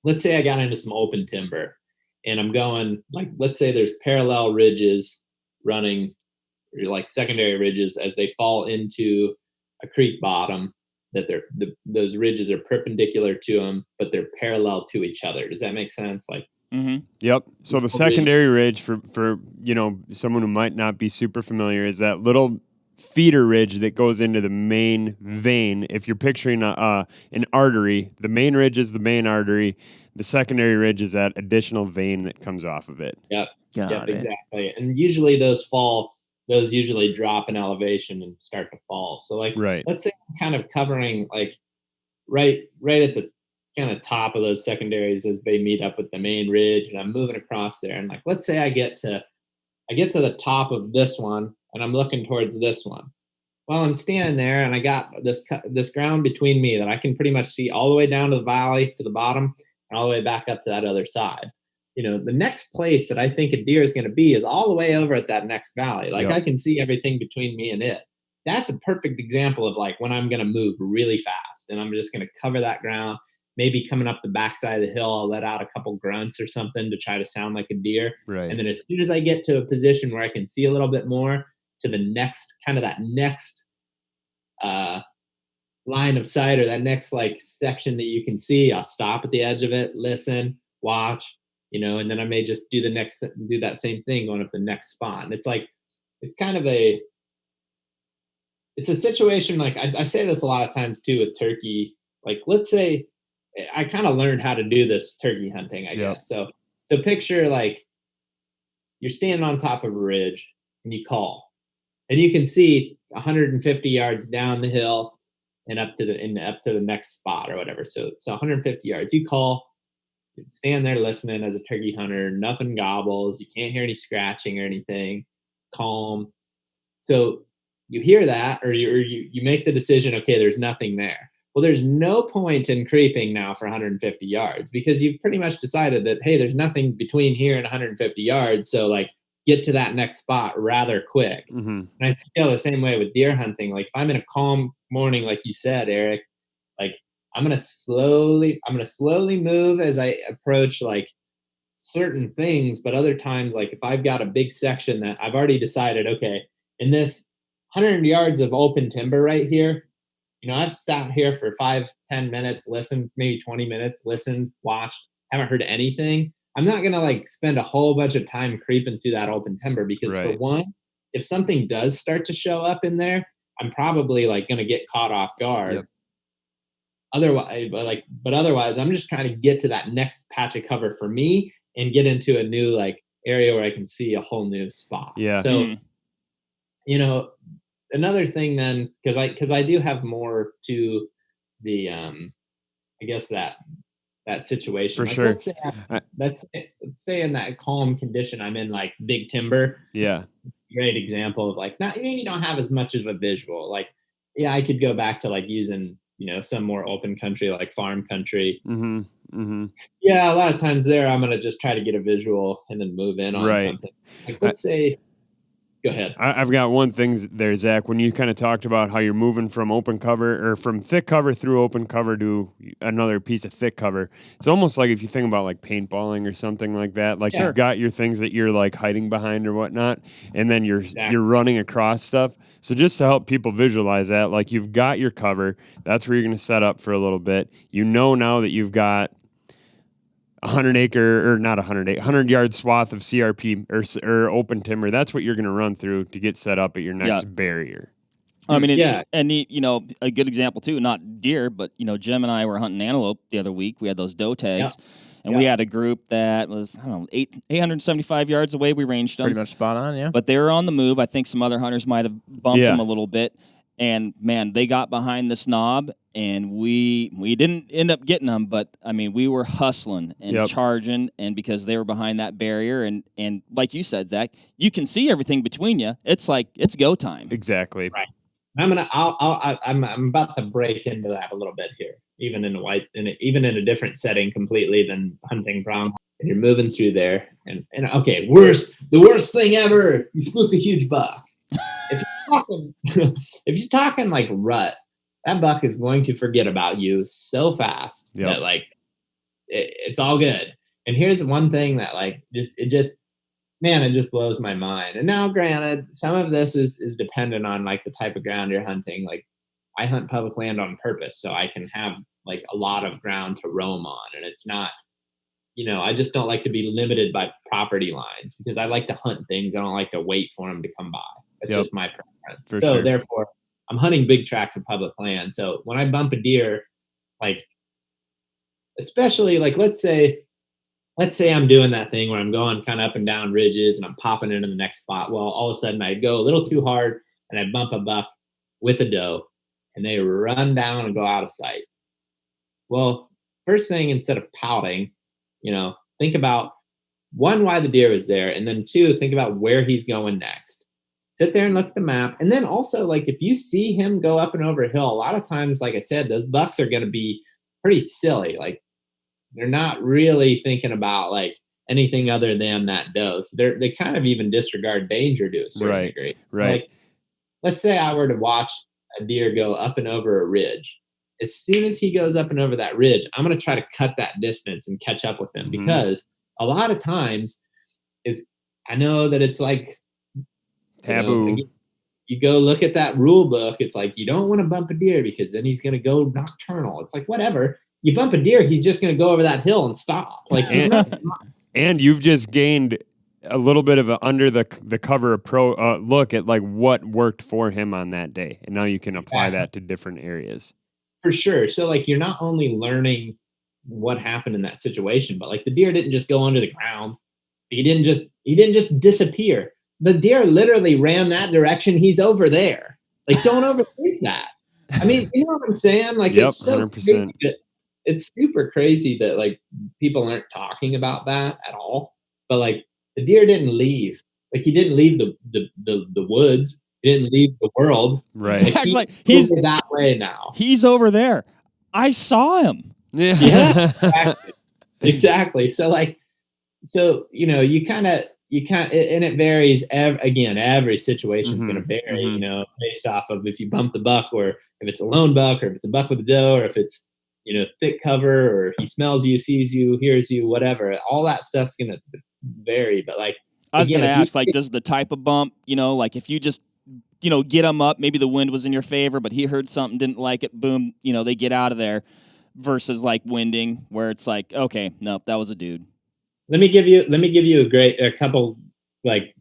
let's say I got into some open timber and I'm going, like, let's say there's parallel ridges running, or like secondary ridges as they fall into a creek bottom, that those ridges are perpendicular to them, but they're parallel to each other. Does that make sense? Like, Yep. So the secondary ridge for someone who might not be super familiar is that little feeder ridge that goes into the main vein. If you're picturing an artery, the main ridge is the main artery. The secondary ridge is that additional vein that comes off of it. Yep. Exactly. And usually those usually drop in elevation and start to fall. So like, let's say I'm kind of covering like right at the kind of top of those secondaries as they meet up with the main ridge, and I'm moving across there. And like, let's say I get to the top of this one and I'm looking towards this one. Well, I'm standing there and I got this ground between me that I can pretty much see all the way down to the valley to the bottom and all the way back up to that other side. The next place that I think a deer is going to be is all the way over at that next valley. Like, I can see everything between me and it. That's a perfect example of like when I'm going to move really fast and I'm just going to cover that ground. Maybe coming up the backside of the hill, I'll let out a couple grunts or something to try to sound like a deer. Right. And then as soon as I get to a position where I can see a little bit more to the next line of sight, or that next like section that you can see, I'll stop at the edge of it, listen, watch, and then I may just do that same thing going up the next spot. And it's like, it's a situation like I say this a lot of times too with turkey. Like, let's say I kind of learned how to do this turkey hunting, I guess. So picture like you're standing on top of a ridge and you call, and you can see 150 yards down the hill and up to the next spot or whatever. So 150 yards, you call, you stand there listening as a turkey hunter, nothing gobbles, you can't hear any scratching or anything, calm. So you hear that, or you make the decision, okay, there's nothing there. Well, there's no point in creeping now for 150 yards because you've pretty much decided that, hey, there's nothing between here and 150 yards. So like, get to that next spot rather quick. And I feel the same way with deer hunting. Like, if I'm in a calm morning, like you said, Erik, like I'm going to slowly move as I approach like certain things. But other times, like if I've got a big section that I've already decided, okay, in this 100 yards of open timber right here, I've sat here for 5-10 minutes, listened, maybe 20 minutes, listened, watched, haven't heard anything. I'm not going to like spend a whole bunch of time creeping through that open timber because for one, if something does start to show up in there, I'm probably like going to get caught off guard. Otherwise, I'm just trying to get to that next patch of cover for me and get into a new like area where I can see a whole new spot. Yeah. So, another thing then, because I do have more to the I guess that situation. For Like, sure. let's say in that calm condition, I'm in like big timber. Yeah. Great example of like, not maybe you don't have as much of a visual. Like, yeah, I could go back to like using, some more open country, like farm country. Mm-hmm. Mm-hmm. Yeah, a lot of times there, I'm gonna just try to get a visual and then move in on Right. something. Like, let's say, go ahead. I've got one thing there, Zach. When you kind of talked about how you're moving from open cover or from thick cover through open cover to another piece of thick cover, it's almost like if you think about like paintballing or something like that. Like you've got your things that you're like hiding behind or whatnot, and then you're running across stuff. So just to help people visualize that, like you've got your cover. That's where you're going to set up for a little bit. You know now that you've got 100 yard swath of CRP or open timber. That's what you're going to run through to get set up at your next barrier. I mean, and a good example too, not deer, but Jim and I were hunting antelope the other week. We had those doe tags, and we had a group that was 875 yards away. We ranged them pretty much spot on, yeah. But they were on the move. I think some other hunters might have bumped them a little bit. And man, they got behind this knob, and we didn't end up getting them, but I mean, we were hustling and charging, and because they were behind that barrier, and like you said, Zach, you can see everything between you. It's like it's go time. Exactly. Right. I'm about to break into that a little bit here, even in a different setting completely than hunting prom. And you're moving through there, and okay, the worst thing ever. You spook a huge buck. If you're talking like rut, that buck is going to forget about you so fast that like it's all good. And here's one thing that like it just blows my mind. And now, granted, some of this is dependent on like the type of ground you're hunting. Like I hunt public land on purpose, so I can have like a lot of ground to roam on, and it's not. I just don't like to be limited by property lines because I like to hunt things. I don't like to wait for them to come by. That's just my preference. Therefore, I'm hunting big tracts of public land. So when I bump a deer, like, especially like, let's say I'm doing that thing where I'm going kind of up and down ridges and I'm popping into the next spot. Well, all of a sudden I go a little too hard and I bump a buck with a doe and they run down and go out of sight. Well, first thing, instead of pouting, think about one, why the deer is there. And then two, think about where he's going next. Sit there and look at the map. And then also, like, if you see him go up and over a hill, a lot of times, like I said, those bucks are going to be pretty silly. Like, they're not really thinking about, like, anything other than that doe. So they kind of even disregard danger to a certain degree. Right. Like, let's say I were to watch a deer go up and over a ridge. As soon as he goes up and over that ridge, I'm going to try to cut that distance and catch up with him because a lot of times I know that it's like, taboo. You go look at that rule book. It's like, you don't want to bump a deer because then he's going to go nocturnal. It's like, whatever. You bump a deer, he's just going to go over that hill and stop. Like, and you've just gained a little bit of a under the cover look at like what worked for him on that day. And now you can apply that to different areas. For sure. So like, you're not only learning what happened in that situation, but like the deer didn't just go under the ground. He didn't just disappear. The deer literally ran that direction. He's over there. Like, don't overthink that. I mean, you know what I'm saying? Like, it's so 100%. It's super crazy that like people aren't talking about that at all. But like, the deer didn't leave. Like, he didn't leave the woods. He didn't leave the world. Right. Like, he's over that way now. He's over there. I saw him. Yeah. Exactly. So you kind of, and it varies. Every situation is going to vary, based off of if you bump the buck, or if it's a lone buck, or if it's a buck with a doe, or if it's, thick cover, or he smells you, sees you, hears you, whatever. All that stuff's going to vary. But like, I was going to ask, like, does the type of bump, like if you just, get him up, maybe the wind was in your favor, but he heard something, didn't like it, boom, they get out of there, versus like winding, where it's like, okay, nope, that was a dude. Let me give you a couple like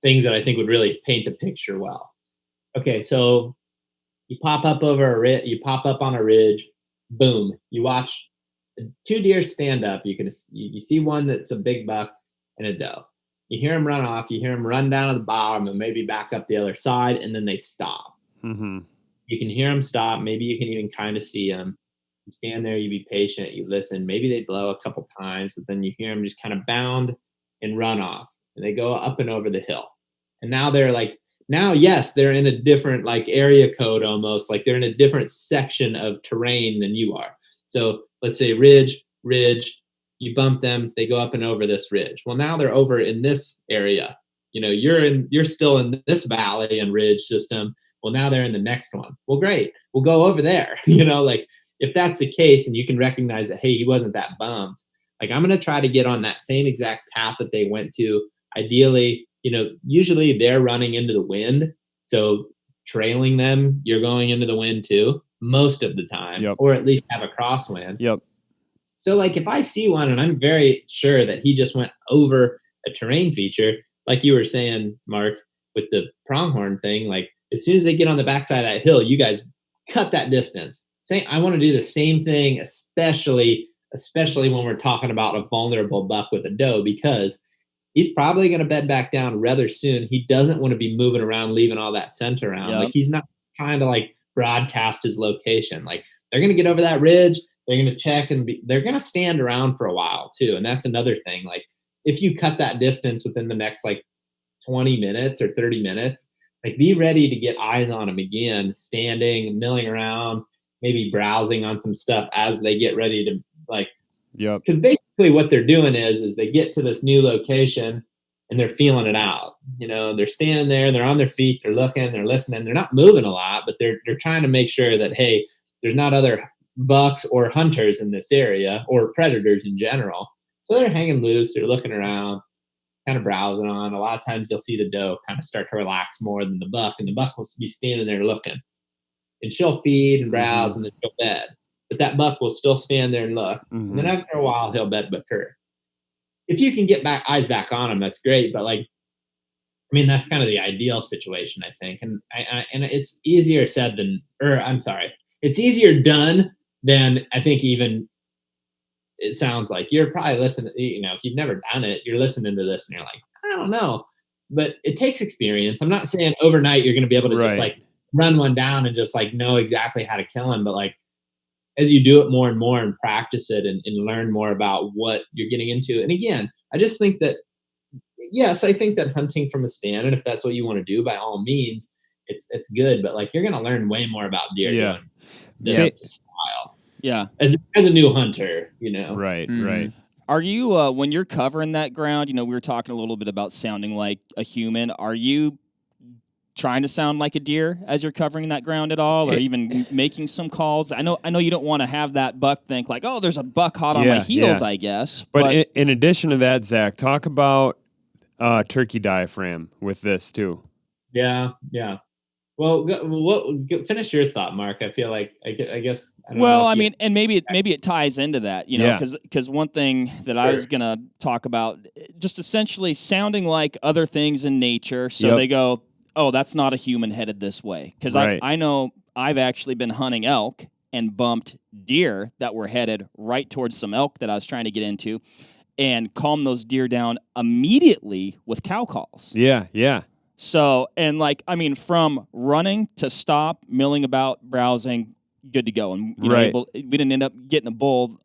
things that I think would really paint the picture well. Okay, so you pop up on a ridge, boom. You watch two deer stand up. You see one that's a big buck and a doe. You hear them run off. You hear them run down to the bottom and maybe back up the other side, and then they stop. Mm-hmm. You can hear them stop. Maybe you can even kind of see them. You stand there, you be patient, you listen. Maybe they blow a couple times, but then you hear them just kind of bound and run off. And they go up and over the hill. And now they're like, now, yes, they're in a different like area code almost, like they're in a different section of terrain than you are. So let's say ridge, you bump them, they go up and over this ridge. Well, now they're over in this area. You're still in this valley and ridge system. Well, now they're in the next one. Well, great. We'll go over there. Like if that's the case and you can recognize that, hey, he wasn't that bummed. Like I'm going to try to get on that same exact path that they went to. Ideally, usually they're running into the wind. So trailing them, you're going into the wind too, most of the time, or at least have a crosswind. Yep. So like if I see one and I'm very sure that he just went over a terrain feature, like you were saying, Mark, with the pronghorn thing, like as soon as they get on the backside of that hill, you guys cut that distance. Say, I want to do the same thing, especially when we're talking about a vulnerable buck with a doe, because he's probably going to bed back down rather soon. He doesn't want to be moving around, leaving all that scent around. Like he's not trying to like broadcast his location. Like they're going to get over that ridge. They're going to check and they're going to stand around for a while too. And that's another thing. Like if you cut that distance within the next like 20 minutes or 30 minutes, like be ready to get eyes on them again, standing, milling around, maybe browsing on some stuff as they get ready to like, because basically what they're doing is they get to this new location and they're feeling it out. They're standing there, they're on their feet, they're looking, they're listening, they're not moving a lot, but they're trying to make sure that, hey, there's not other bucks or hunters in this area or predators in general. So they're hanging loose, they're looking around, kind of browsing on. A lot of times you'll see the doe kind of start to relax more than the buck, and the buck will be standing there looking. And she'll feed and browse and then she'll bed. But that buck will still stand there and look. And then after a while, he'll bed with her. If you can get eyes back on him, that's great. But that's kind of the ideal situation, I think. And it's easier said than, it's easier done than I think even it sounds like. You're probably listening, if you've never done it, you're listening to this and you're like, I don't know. But it takes experience. I'm not saying overnight you're going to be able to just like run one down and just like know exactly how to kill him. But like, as you do it more and more and practice it and learn more about what you're getting into. And again, I just think that, yes, I think that hunting from a stand, and if that's what you want to do, by all means, it's good. But like, you're going to learn way more about deer doing this style. Yeah. As a new hunter, Right. Are you, when you're covering that ground, we were talking a little bit about sounding like a human. Are you trying to sound like a deer as you're covering that ground at all, or even making some calls? I know you don't want to have that buck think like, oh, there's a buck hot on my heels, I guess. But in addition to that, Zach, talk about turkey diaphragm with this too. Yeah. Well, finish your thought, Mark. I feel like I guess. And maybe it ties into that, because one thing that I was gonna talk about, just essentially sounding like other things in nature. So they go, oh, that's not a human headed this way. Because I know I've actually been hunting elk and bumped deer that were headed right towards some elk that I was trying to get into, and calm those deer down immediately with cow calls. Yeah. So, and from running to stop, milling about, browsing, good to go. And we didn't end up getting a bull.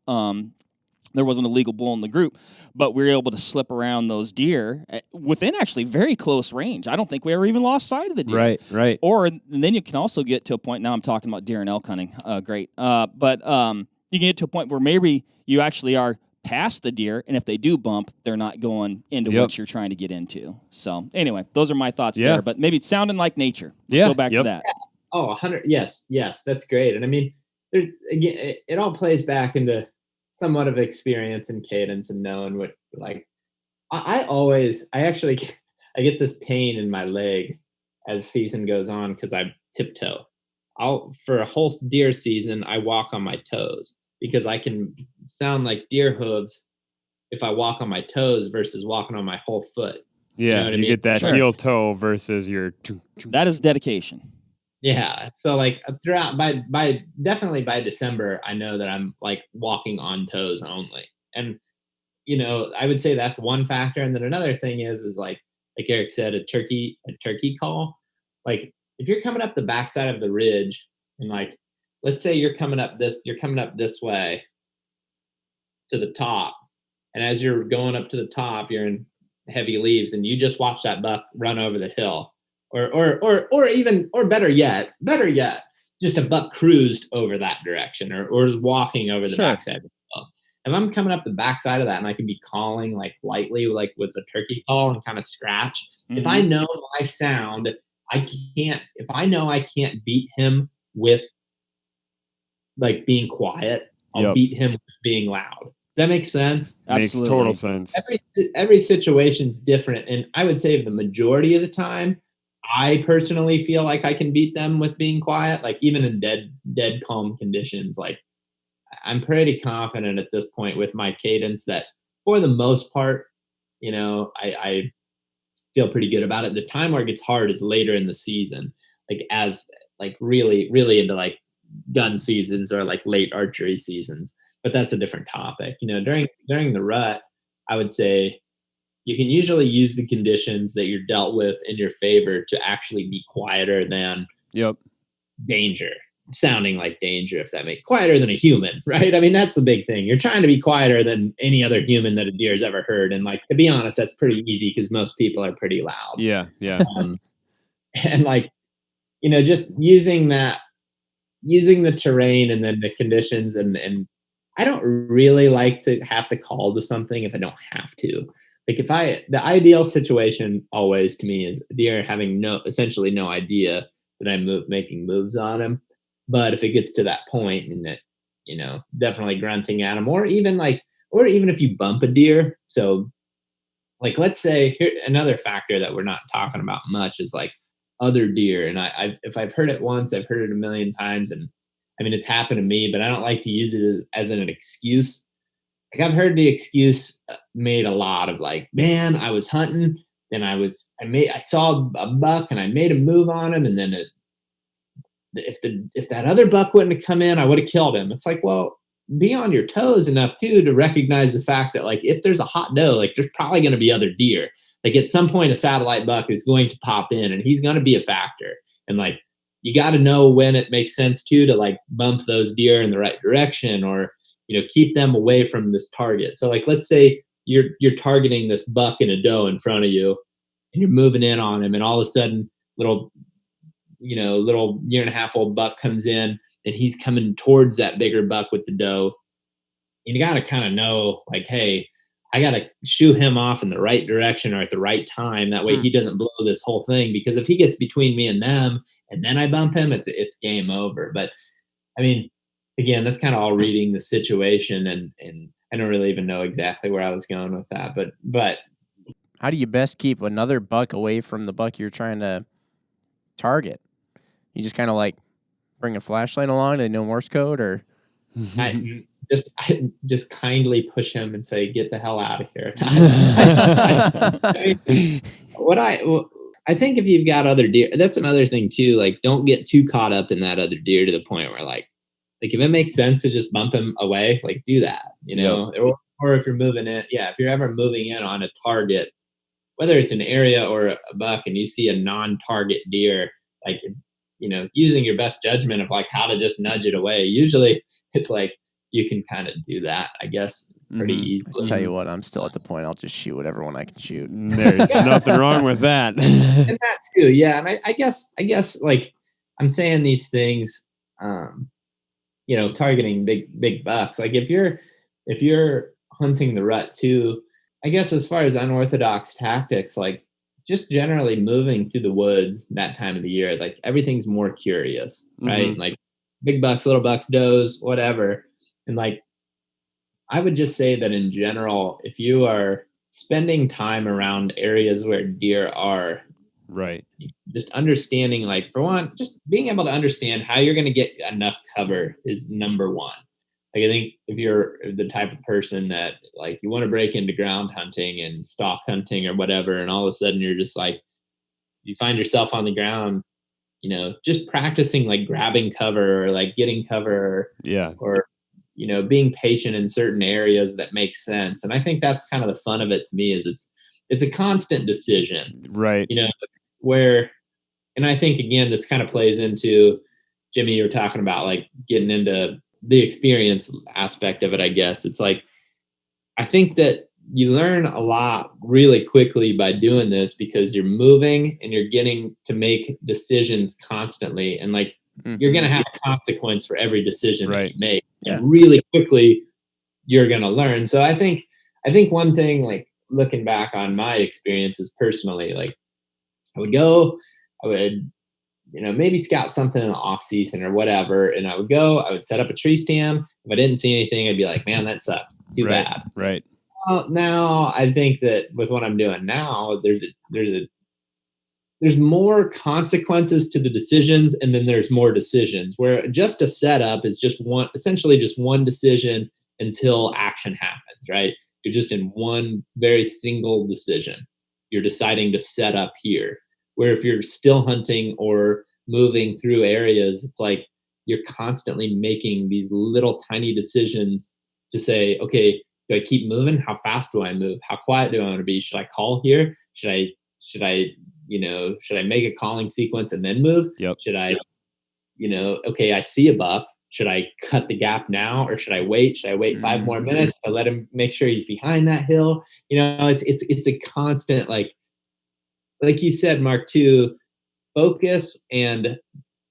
There wasn't a legal bull in the group, but we were able to slip around those deer within actually very close range. I don't think we ever even lost sight of the deer. Right. And then you can also get to a point, now I'm talking about deer and elk hunting, great. But you can get to a point where maybe you actually are past the deer, and if they do bump, they're not going into what you're trying to get into. So anyway, those are my thoughts there, but maybe it's sounding like nature. Let's go back to that. Yeah. Oh, 100. Yes, that's great. And there's, again, it all plays back into somewhat of experience and cadence and knowing what, like, I get this pain in my leg as season goes on because I tiptoe. For a whole deer season, I walk on my toes because I can sound like deer hooves if I walk on my toes versus walking on my whole foot. Yeah, you get that heel toe versus your. That is dedication. Yeah, so like throughout definitely by December, I know that I'm like walking on toes only, and I would say that's one factor. And then another thing is like Erik said, a turkey call. Like if you're coming up the backside of the ridge and like let's say you're coming up this way to the top, and as you're going up to the top, you're in heavy leaves, and you just watch that buck run over the hill, or even, or better yet, just a buck cruised over that direction, or is walking over the Sure. backside of the hill. If I'm coming up the backside of that, and I can be calling like lightly, like with the turkey call, and kind of scratch. If I know my sound, if I know I can't beat him with like being quiet, I'll beat him with being loud. Does that make sense? Makes total sense. Every situation's different, and I would say the majority of the time, I personally feel like I can beat them with being quiet. Like even in dead calm conditions, like I'm pretty confident at this point with my cadence that for the most part, I feel pretty good about it. The time where it gets hard is later in the season, like as like really, really into like gun seasons or like late archery seasons. But that's a different topic. During the rut, I would say you can usually use the conditions that you're dealt with in your favor to actually be quieter than danger, sounding like danger, if that makes quieter than a human, right? I mean, that's the big thing. You're trying to be quieter than any other human that a deer has ever heard. And like, to be honest, that's pretty easy because most people are pretty loud. Yeah. And like, just using the terrain and then the conditions, and I don't really like to have to call to something if I don't have to. Like the ideal situation always to me is deer having essentially no idea that I'm making moves on him. But if it gets to that point and that, definitely grunting at him, or even if you bump a deer. So like, let's say here, another factor that we're not talking about much is like other deer. And if I've heard it once, I've heard it a million times. And I mean, it's happened to me, but I don't like to use it as an excuse. Like I've heard the excuse made a lot of like, man, I was hunting and I saw a buck and I made a move on him. And then if that other buck wouldn't have come in, I would have killed him. It's like, well, be on your toes enough too to recognize the fact that like, if there's a hot doe, like there's probably going to be other deer. Like at some point a satellite buck is going to pop in and he's going to be a factor. And like, you got to know when it makes sense to like bump those deer in the right direction, or keep them away from this target. So like, let's say you're targeting this buck and a doe in front of you and you're moving in on him, and all of a sudden little year and a half old buck comes in and he's coming towards that bigger buck with the doe. You got to kind of know like, hey, I got to shoo him off in the right direction or at the right time. That way he doesn't blow this whole thing, because if he gets between me and them and then I bump him, it's game over. But I mean, again, that's kind of all reading the situation, and I don't really even know exactly where I was going with that. But how do you best keep another buck away from the buck you're trying to target? You just kind of like bring a flashlight along, they know Morse code, or I just kindly push him and say, "Get the hell out of here." I think if you've got other deer, that's another thing too. Like, don't get too caught up in that other deer to the point where like if it makes sense to just bump him away, like do that, or if you're moving in, if you're ever moving in on a target, whether it's an area or a buck, and you see a non-target deer, like, using your best judgment of like how to just nudge it away. Usually it's like, you can kind of do that, I guess, pretty easily. I'll tell you what, I'm still at the point I'll just shoot whatever one I can shoot. There's nothing wrong with that. And that too, yeah. And I guess like I'm saying these things, targeting big bucks. Like if you're hunting the rut too, I guess as far as unorthodox tactics, like just generally moving through the woods that time of the year, like everything's more curious, right? Like big bucks, little bucks, does, whatever. And like, I would just say that in general, if you are spending time around areas where deer are, right, just understanding, like, for one, just being able to understand how you're going to get enough cover is number one. Like, I think if you're the type of person that like you want to break into ground hunting and stalk hunting or whatever, and all of a sudden you're just like, you find yourself on the ground, just practicing like grabbing cover or like getting cover, or being patient in certain areas that make sense. And I think that's kind of the fun of it to me, is it's a constant decision, right? Where, and I think again, this kind of plays into Jimmy, you were talking about like getting into the experience aspect of it, I guess. It's like, I think that you learn a lot really quickly by doing this because you're moving and you're getting to make decisions constantly. And like, you're going to have a consequence for every decision that you make. Yeah. And really quickly, you're going to learn. So I think one thing, like looking back on my experiences personally, like I would, maybe scout something in the off season or whatever. And I would set up a tree stand. If I didn't see anything, I'd be like, man, that sucks. Too bad. Right. Now I think that with what I'm doing now, there's more consequences to the decisions, and then there's more decisions, where just a setup is essentially just one decision until action happens, right? You're just in one very single decision. You're deciding to set up here. Where if you're still hunting or moving through areas, it's like you're constantly making these little tiny decisions to say, okay, do I keep moving? How fast do I move? How quiet do I want to be? Should I call here? Should I make a calling sequence and then move? Yep. Should I, okay, I see a buck. Should I cut the gap now, or should I wait? Should I wait 5 more minutes to let him make sure he's behind that hill? It's a constant, like you said, Mark, too, focus. And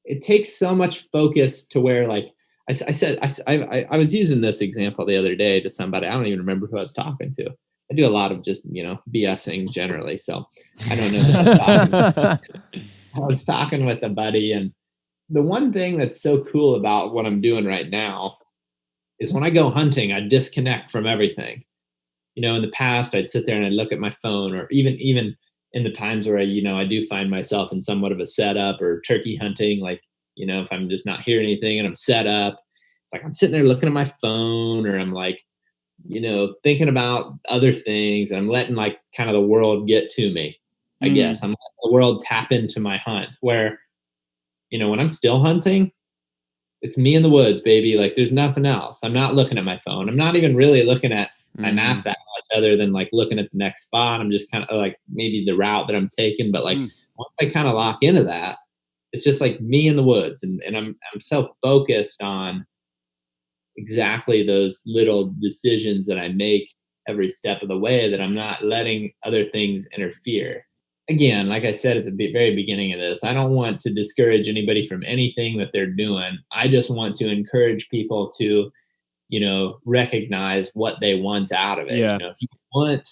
it takes so much focus to where, like I was using this example the other day to somebody. I don't even remember who I was talking to. I do a lot of just, BSing generally. So I don't know. I was talking with a buddy, and the one thing that's so cool about what I'm doing right now is when I go hunting, I disconnect from everything. In the past, I'd sit there and I'd look at my phone, or even in the times where I do find myself in somewhat of a setup or turkey hunting, like, if I'm just not hearing anything and I'm set up, it's like I'm sitting there looking at my phone, or I'm like, thinking about other things, and I'm letting like kind of the world get to me. I guess I'm letting the world tap into my hunt, where, when I'm still hunting, it's me in the woods, baby. Like there's nothing else. I'm not looking at my phone. I'm not even really looking at my map that much, other than like looking at the next spot. I'm just kind of like maybe the route that I'm taking. But like once I kind of lock into that, it's just like me in the woods. And I'm so focused on exactly those little decisions that I make every step of the way that I'm not letting other things interfere. Again, like I said at the very beginning of this, I don't want to discourage anybody from anything that they're doing. I just want to encourage people to, recognize what they want out of it. Yeah. If you want,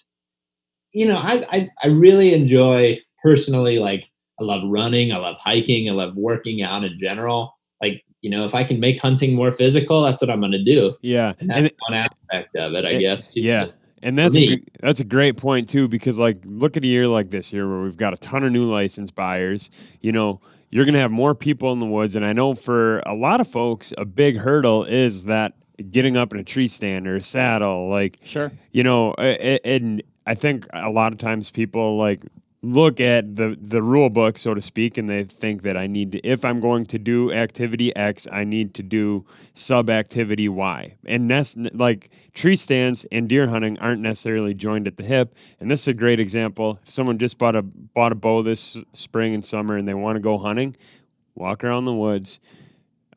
I really enjoy personally, like I love running, I love hiking, I love working out in general. Like, if I can make hunting more physical, that's what I'm going to do. Yeah. And that's one aspect of it, I guess. Too. Yeah. And that's a great point too, because like look at a year like this year where we've got a ton of new license buyers. You're going to have more people in the woods, and I know for a lot of folks, a big hurdle is that getting up in a tree stand or a saddle. Like, sure, and I think a lot of times people like look at the rule book, so to speak, and they think that if I'm going to do activity X, I need to do sub activity Y. And that's like tree stands and deer hunting aren't necessarily joined at the hip. And this is a great example. If someone just bought a bow this spring and summer and they want to go hunting, walk around the woods,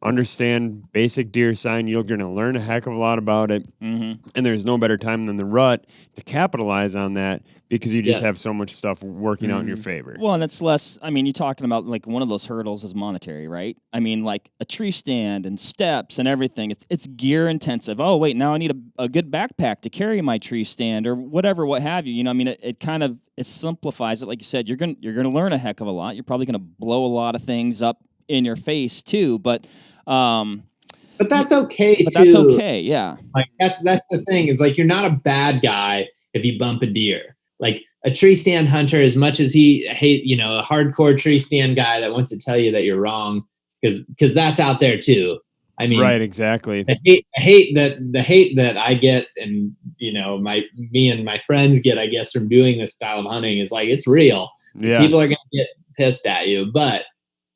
understand basic deer sign. You're going to learn a heck of a lot about it. And there's no better time than the rut to capitalize on that, because you just have so much stuff working out in your favor. Well, and it's less, you're talking about like one of those hurdles is monetary, right? Like a tree stand and steps and everything. It's gear intensive. Oh, wait, now I need a good backpack to carry my tree stand or whatever, what have you. It kind of, it simplifies it. Like you said, you're going to learn a heck of a lot. You're probably going to blow a lot of things up in your face too, but that's okay. That's okay, yeah. Like that's the thing, is like you're not a bad guy if you bump a deer. Like a tree stand hunter, as much as he hate, a hardcore tree stand guy that wants to tell you that you're wrong, because that's out there too. Right, exactly. The hate that I get, and me and my friends get, I guess, from doing this style of hunting is like, it's real. Yeah. People are gonna get pissed at you, but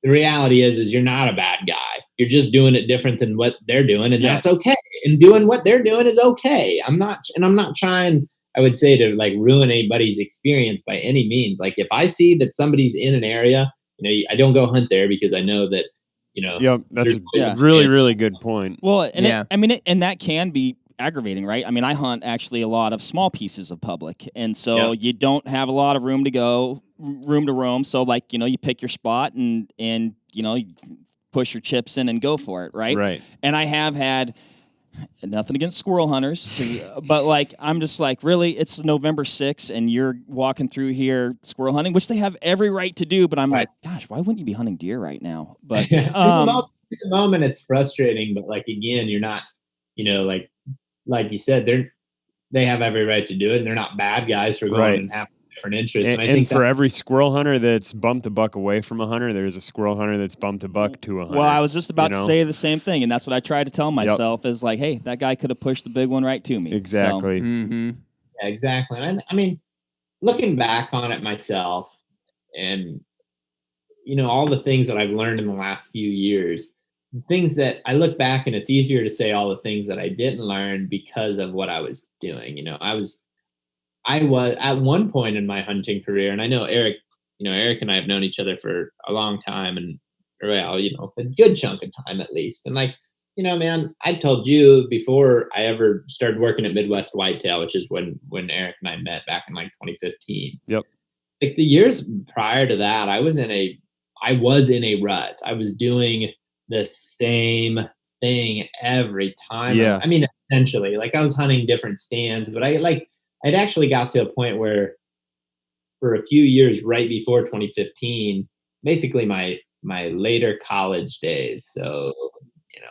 the reality is you're not a bad guy. You're just doing it different than what they're doing, and that's okay. And doing what they're doing is okay. I'm not trying, I would say, to like ruin anybody's experience by any means. Like if I see that somebody's in an area, I don't go hunt there, because I know that, Yep, that's a there's always really, really good point. Well, and Yeah. and that can be aggravating, right? I mean, I hunt actually a lot of small pieces of public, and so you don't have a lot of room to roam. So, like, you pick your spot and you push your chips in and go for it, right? Right. And I have had nothing against squirrel hunters, but like I'm just like, really, it's November 6th and you're walking through here squirrel hunting, which they have every right to do. But I'm like, gosh, why wouldn't you be hunting deer right now? But at the moment, it's frustrating. But like again, you're not, like you said, they have every right to do it, and they're not bad guys for going and having different interests. And I think for every squirrel hunter that's bumped a buck away from a hunter, there's a squirrel hunter that's bumped a buck to a hunter. Well, I was just about to say the same thing, and that's what I tried to tell myself is like, hey, that guy could have pushed the big one right to me. Exactly. So. Mm-hmm. Yeah, exactly. And I mean, looking back on it myself, and all the things that I've learned in the last few years, things that I look back and it's easier to say all the things that I didn't learn because of what I was doing. I was at one point in my hunting career, and I know Erik, Erik and I have known each other for a long time, and a good chunk of time at least. And like, man, I told you before I ever started working at Midwest Whitetail, which is when Erik and I met back in like 2015. Yep. Like the years prior to that, I was in a rut. I was doing the same thing every time. Yeah. I mean, essentially, like I was hunting different stands, but I'd actually got to a point where for a few years right before 2015, basically my later college days, so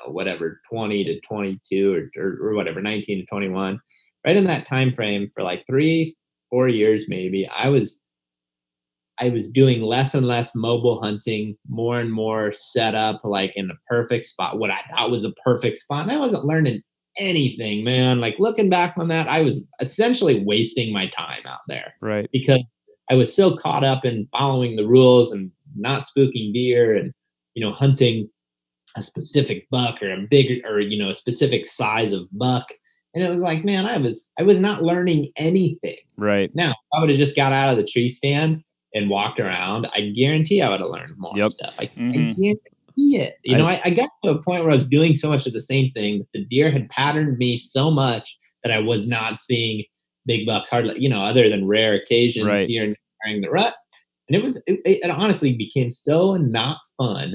whatever 20 to 22 or whatever 19 to 21, right in that time frame for like 3-4 years maybe, I was doing less and less mobile hunting, more and more set up like in the perfect spot, what I thought was a perfect spot. And I wasn't learning anything, man. Like looking back on that, I was essentially wasting my time out there. Right. Because I was so caught up in following the rules and not spooking deer and, hunting a specific buck or a bigger or, a specific size of buck. And it was like, man, I was not learning anything. Right. Now, if I would have just got out of the tree stand and walked around, I guarantee I would have learned more stuff. I guarantee it. I got to a point where I was doing so much of the same thing that the deer had patterned me so much that I was not seeing big bucks hardly, other than rare occasions here and there during the rut. And it honestly became so not fun.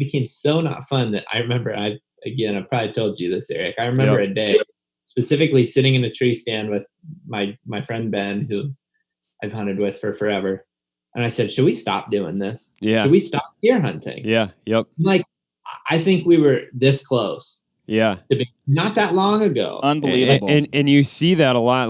That I remember, I probably told you this, Erik. I remember a day specifically sitting in a tree stand with my friend Ben, who I've hunted with for forever. And I said, should we stop doing this? Yeah. Should we stop deer hunting? Yeah. Yep. Like, I think we were this close. Yeah. Not that long ago. Unbelievable. And you see that a lot.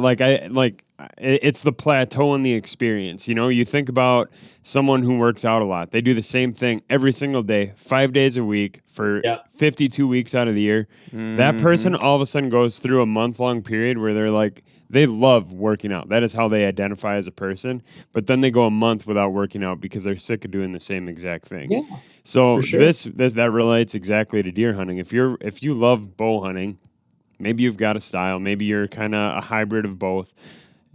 It's the plateau in the experience. You think about someone who works out a lot. They do the same thing every single day, 5 days a week for 52 weeks out of the year. Mm-hmm. That person all of a sudden goes through a month-long period where they're like, they love working out. That is how they identify as a person. But then they go a month without working out because they're sick of doing the same exact thing. Yeah, so that relates exactly to deer hunting. If you love bow hunting, maybe you've got a style. Maybe you're kind of a hybrid of both.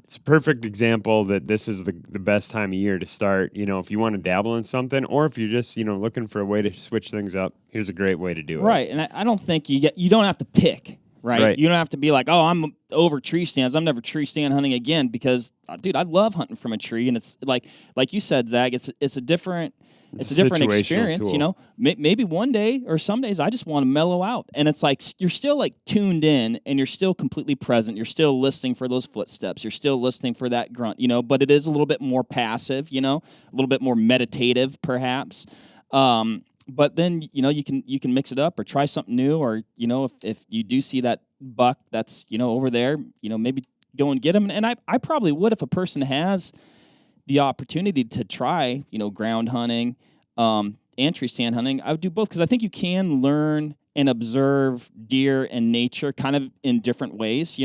It's a perfect example that this is the best time of year to start. If you want to dabble in something, or if you're just looking for a way to switch things up, here's a great way to do it. Right, and I don't think you don't have to pick. Right. You don't have to be like, oh, I'm over tree stands. I'm never tree stand hunting again because, dude, I love hunting from a tree, and it's like you said, Zach. It's a different experience. Tool. Maybe one day or some days I just want to mellow out, and it's like you're still like tuned in, and you're still completely present. You're still listening for those footsteps. You're still listening for that grunt. But it is a little bit more passive. A little bit more meditative, perhaps. But then you can mix it up or try something new, or if you do see that buck that's over there, maybe go and get him. And I probably would, if a person has the opportunity to try ground hunting and tree stand hunting, I would do both, because I think you can learn and observe deer and nature kind of in different ways.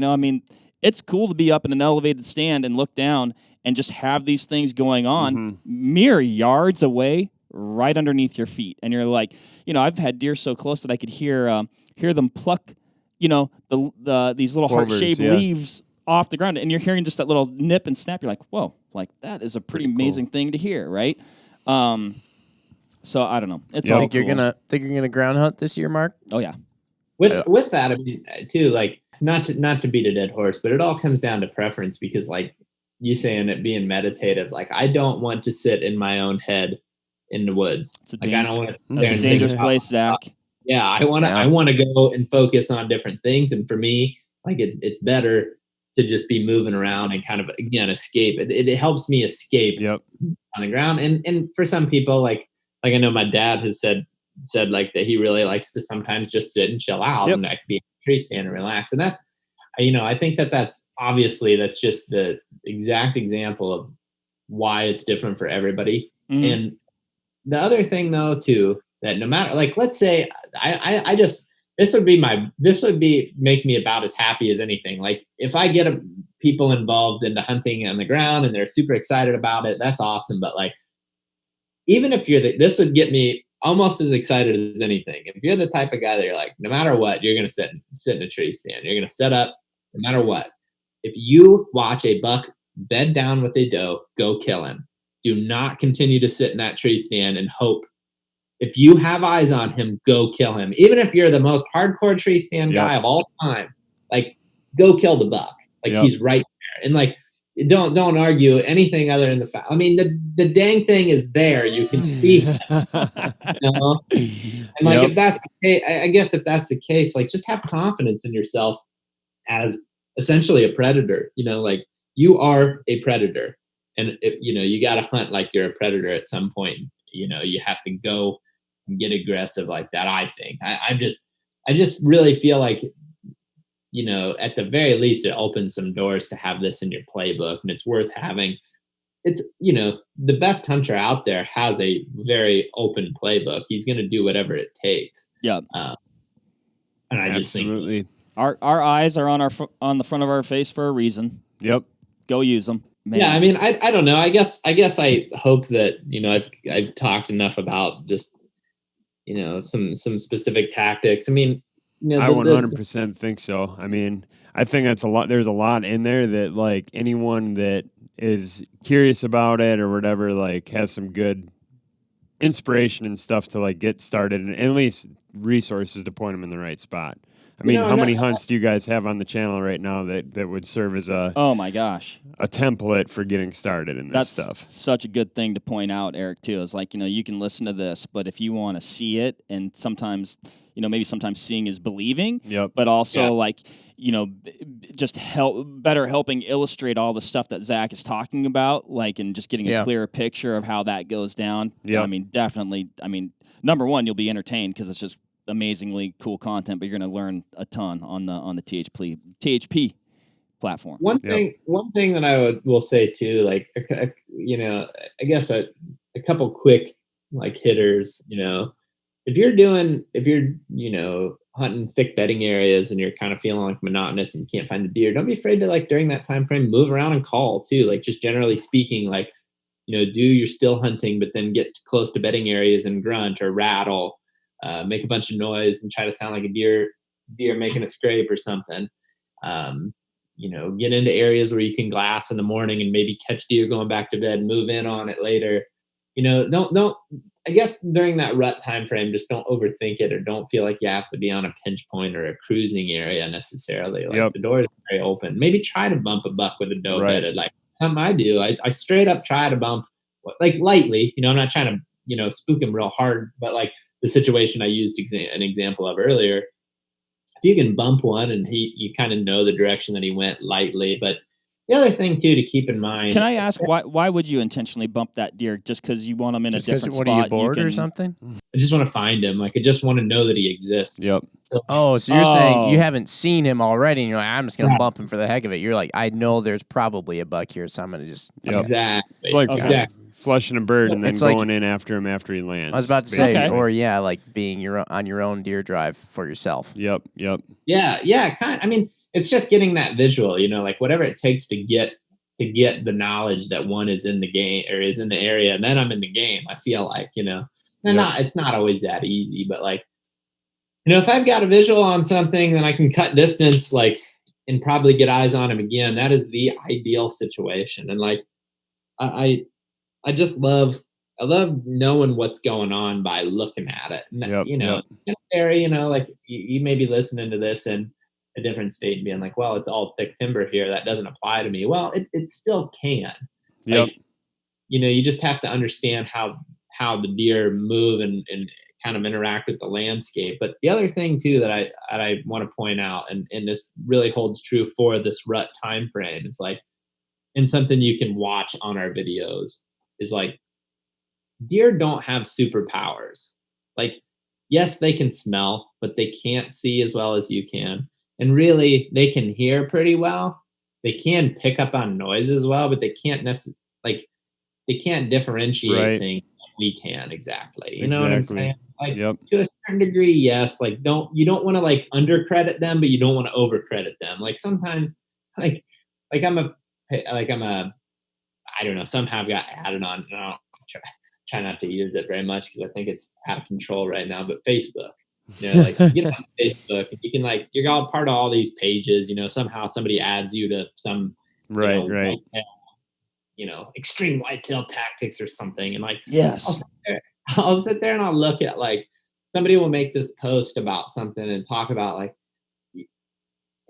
It's cool to be up in an elevated stand and look down and just have these things going on mere yards away, right underneath your feet. And you're like, I've had deer so close that I could hear them pluck, these little heart-shaped leaves off the ground, and you're hearing just that little nip and snap. You're like, whoa, like that is a pretty amazing thing to hear, right? So I don't know. It's Yeah. all Think you're cool. gonna ground hunt this year, Mark? Oh yeah. With that, I mean, too, like not to beat a dead horse, but it all comes down to preference because, like you saying it being meditative, like I don't want to sit in my own head in the woods. It's a Like I don't want to sit there That's a and dangerous think about place, Zach. Yeah, I want to go and focus on different things, and for me, like it's better to just be moving around and kind of again escape. It helps me escape Yep. on the ground, and for some people, like I know my dad has said like that he really likes to sometimes just sit and chill out Yep. and like be in a tree stand and relax, and that I think that's obviously that's just the exact example of why it's different for everybody. Mhm. And the other thing though too, that no matter, like let's say I just this would be make me about as happy as anything. Like if I get people involved into hunting on the ground and they're super excited about it, that's awesome. But like even if this would get me almost as excited as anything. If you're the type of guy that you're like, no matter what, you're gonna sit in a tree stand. You're gonna set up no matter what. If you watch a buck bed down with a doe, go kill him. Do not continue to sit in that tree stand and hope. If you have eyes on him, go kill him. Even if you're the most hardcore tree stand guy of all time, like go kill the buck. Like he's right there. And like don't argue anything other than the fact. I mean, the dang thing is there. You can see him, you know? And like if that's the case, I guess if that's the case, like just have confidence in yourself as essentially a predator. Like you are a predator. And you got to hunt like you're a predator at some point. You have to go and get aggressive like that. I think I just really feel like, at the very least, it opens some doors to have this in your playbook, and it's worth having. It's, the best hunter out there has a very open playbook. He's going to do whatever it takes. Yeah. And I just think our eyes are on the front of our face for a reason. Yep. Go use them. Man. Yeah, I mean, I don't know. I guess I hope that I've talked enough about just some specific tactics. I mean, I 100% think so. I mean, I think that's a lot. There's a lot in there that like anyone that is curious about it or whatever, like has some good inspiration and stuff to like get started and at least resources to point them in the right spot. I mean, how many hunts do you guys have on the channel right now that would serve as oh my gosh, a template for getting started in this stuff? That's such a good thing to point out, Eric, too. It's like, you can listen to this, but if you want to see it, and sometimes, maybe sometimes seeing is believing, but also like, just helping illustrate all the stuff that Zach is talking about, like, and just getting a clearer picture of how that goes down. I mean, definitely. I mean, number one, you'll be entertained because it's just amazingly cool content, but you're going to learn a ton on the THP platform. One thing that I will say too, like I guess a couple quick like hitters. If you're hunting thick bedding areas and you're kind of feeling like monotonous and you can't find the deer, don't be afraid to like during that time frame move around and call too. Like just generally speaking, like do your still hunting, but then get close to bedding areas and grunt or rattle. Make a bunch of noise and try to sound like a deer making a scrape or something. Get into areas where you can glass in the morning and maybe catch deer going back to bed, move in on it later. Don't I guess during that rut time frame, just don't overthink it or don't feel like you have to be on a pinch point or a cruising area necessarily. Like the door is very open. Maybe try to bump a buck with a doe bedded. Like something I do. I straight up try to bump like lightly. I'm not trying to spook him real hard, but like the situation I used an example of earlier, if you can bump one and you kind of know the direction that he went lightly. But the other thing too to keep in mind. Can I ask why would you intentionally bump that deer just because you want him in a different spot? What, are you bored or something? I just want to find him. Like I just want to know that he exists. Yep. So you're saying you haven't seen him already, and you're like, I'm just gonna bump him for the heck of it. You're like, I know there's probably a buck here, so I'm gonna just exactly. It's like flushing a bird and then going in after him after he lands. I was about to say, or like being on your own deer drive for yourself. Yep. Yeah. I mean, it's just getting that visual. Like whatever it takes to get the knowledge that one is in the game or is in the area, and then I'm in the game. I feel like it's not always that easy, but like if I've got a visual on something, then I can cut distance, like, and probably get eyes on him again. That is the ideal situation, and like I just love knowing what's going on by looking at it. And, Yep, yep. Very, like you may be listening to this in a different state and being like, well, it's all thick timber here. That doesn't apply to me. Well, it still can. Yep. Like, you just have to understand how the deer move and kind of interact with the landscape. But the other thing too that I want to point out, and this really holds true for this rut time frame, is like, and something you can watch on our videos, is like, deer don't have superpowers. Like, yes, they can smell, but they can't see as well as you can. And really, they can hear pretty well. They can pick up on noise as well, but they can't they can't differentiate Right. things like we can exactly. You know what I'm saying? Like, Yep. to a certain degree, yes. Like, you don't want to like undercredit them, but you don't want to overcredit them. Like sometimes, like I'm a I don't know. Some have got added on. And I don't try not to use it very much because I think it's out of control right now. But Facebook, like you get on Facebook and you can like, you're all part of all these pages. Somehow somebody adds you to some Right. whitetail, extreme whitetail tactics or something, and like, Yes. I'll sit there and I'll look at like, somebody will make this post about something and talk about like,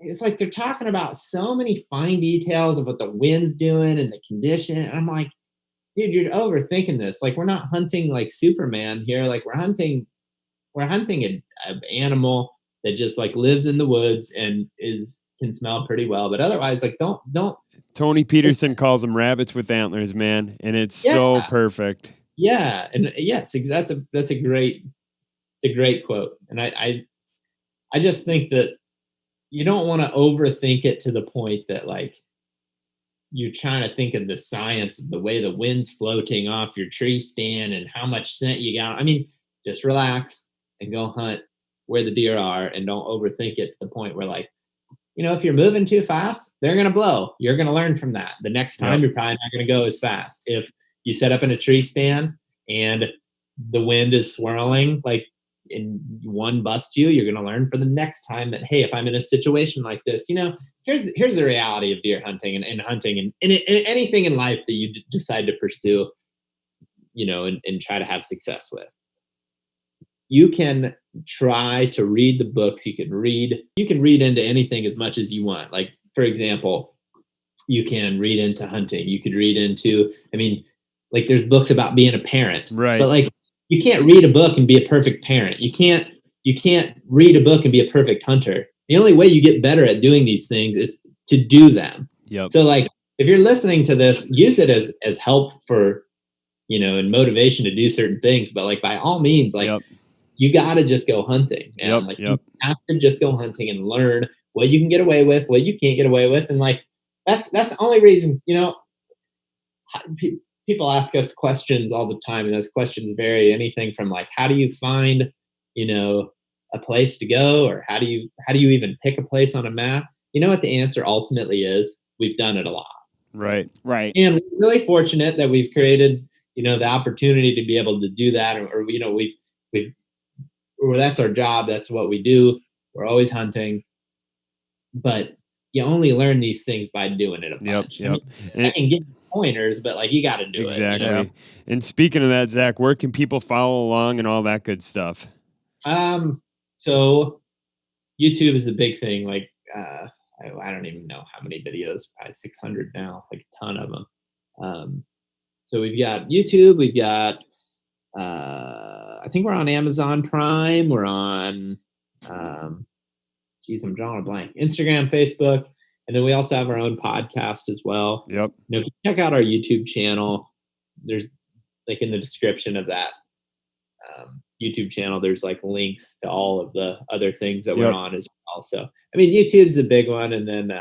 it's like they're talking about so many fine details of what the wind's doing and the condition, and I'm like, dude, you're overthinking this. Like, we're not hunting like Superman here. Like, we're hunting an animal that just like lives in the woods and can smell pretty well, but otherwise, like, don't. Tony Peterson calls them rabbits with antlers, man, and it's so perfect. Yeah, and yes, that's a great quote, and I just think that you don't want to overthink it to the point that like you're trying to think of the science of the way the wind's floating off your tree stand and how much scent you got. I mean, just relax and go hunt where the deer are, and don't overthink it to the point where like, if you're moving too fast, they're going to blow. You're going to learn from that. The next time you're probably not going to go as fast. If you set up in a tree stand and the wind is swirling, like, and one busts you, you're going to learn for the next time that, hey, if I'm in a situation like this, here's the reality of deer hunting and hunting and anything in life that you decide to pursue, and try to have success with. You can try to read the books. You can read into anything as much as you want. Like, for example, you can read into hunting. You could read into, like, there's books about being a parent, right? But like, you can't read a book and be a perfect parent. You can't read a book and be a perfect hunter. The only way you get better at doing these things is to do them. Yep. So like, if you're listening to this, use it as help for, and motivation to do certain things. But like, by all means, like, you got to just go hunting, man. You have to just go hunting and learn what you can get away with, what you can't get away with. And like, that's the only reason, people ask us questions all the time, and those questions vary anything from like, how do you find, a place to go, or how do you even pick a place on a map? You know what the answer ultimately is? We've done it a lot. Right. And we're really fortunate that we've created, the opportunity to be able to do that, or that's our job. That's what we do. We're always hunting, but you only learn these things by doing it a bunch. Yep. I can give you pointers, but like, you got to do it. Exactly. And speaking of that, Zach, where can people follow along and all that good stuff? So YouTube is a big thing. Like, I don't even know how many videos, probably 600 now, like a ton of them. So we've got YouTube, we've got, I think we're on Amazon Prime. We're on, I'm drawing a blank. Instagram, Facebook, and then we also have our own podcast as well. Yep. If you check out our YouTube channel, there's like in the description of that YouTube channel, there's like links to all of the other things that we're on as well. So, YouTube's a big one, and then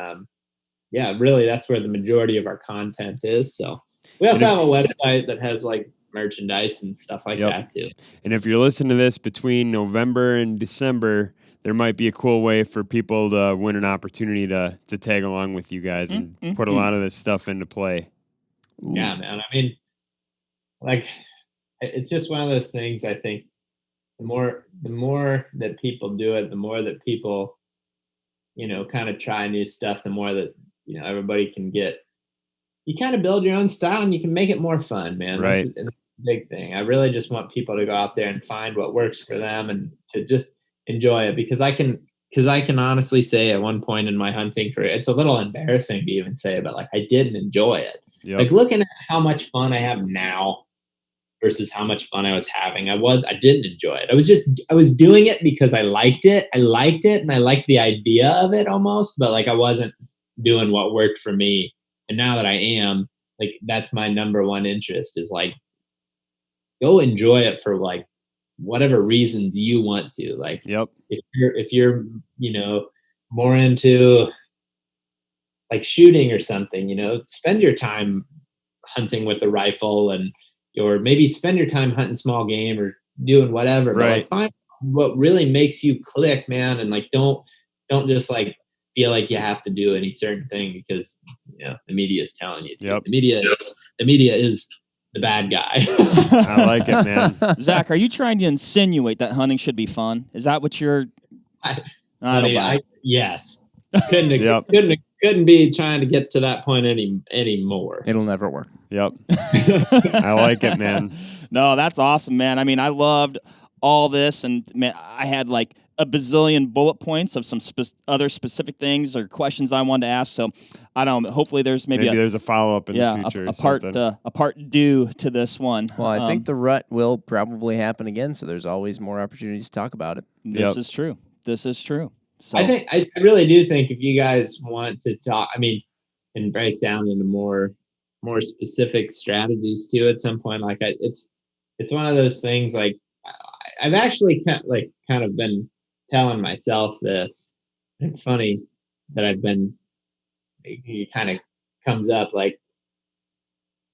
really that's where the majority of our content is. So we also have a website that has like merchandise and stuff like that too. And if you're listening to this between November and December, there might be a cool way for people to win an opportunity to tag along with you guys and put a lot of this stuff into play. Ooh. Yeah, man. Like, it's just one of those things. I think the more that people do it, the more that people, kind of try new stuff, the more that, everybody can get, you kind of build your own style and you can make it more fun, man. Right. big thing. I really just want people to go out there and find what works for them and to just enjoy it, because I can honestly say at one point in my hunting career, it's a little embarrassing to even say, but like I didn't enjoy it. Yep. Like looking at how much fun I have now versus how much fun I was having, I didn't enjoy it. I was doing it because I liked it. I liked it and I liked the idea of it almost, but like I wasn't doing what worked for me. And now that I am, like that's my number one interest, is like go enjoy it for like whatever reasons you want to. Like Yep. if you're, you know, more into like shooting or something, you know, spend your time hunting with the rifle, and or maybe spend your time hunting small game or doing whatever. Right. But like find what really makes you click, man, and like don't just like feel like you have to do any certain thing because, you know, the media is telling you to. Yep. The media is the bad guy. I like it, man. Zach, are you trying to insinuate that hunting should be fun? Is that what you're? I don't buy it. Yes. Yep. Couldn't be trying to get to that point anymore. It'll never work. Yep. I like it, man. No, that's awesome, man. I mean, I loved all this, and man, I had like a bazillion bullet points of some other specific things or questions I wanted to ask. So I don't know. Hopefully, there's maybe there's a follow up in the future. A part due to this one. Well, I think the rut will probably happen again, so there's always more opportunities to talk about it. This is true. This is true. So I really do think if you guys want to talk, I mean, and break down into more specific strategies too at some point, like it's one of those things. Like I've actually kind of been telling myself this. It's funny that it kind of comes up like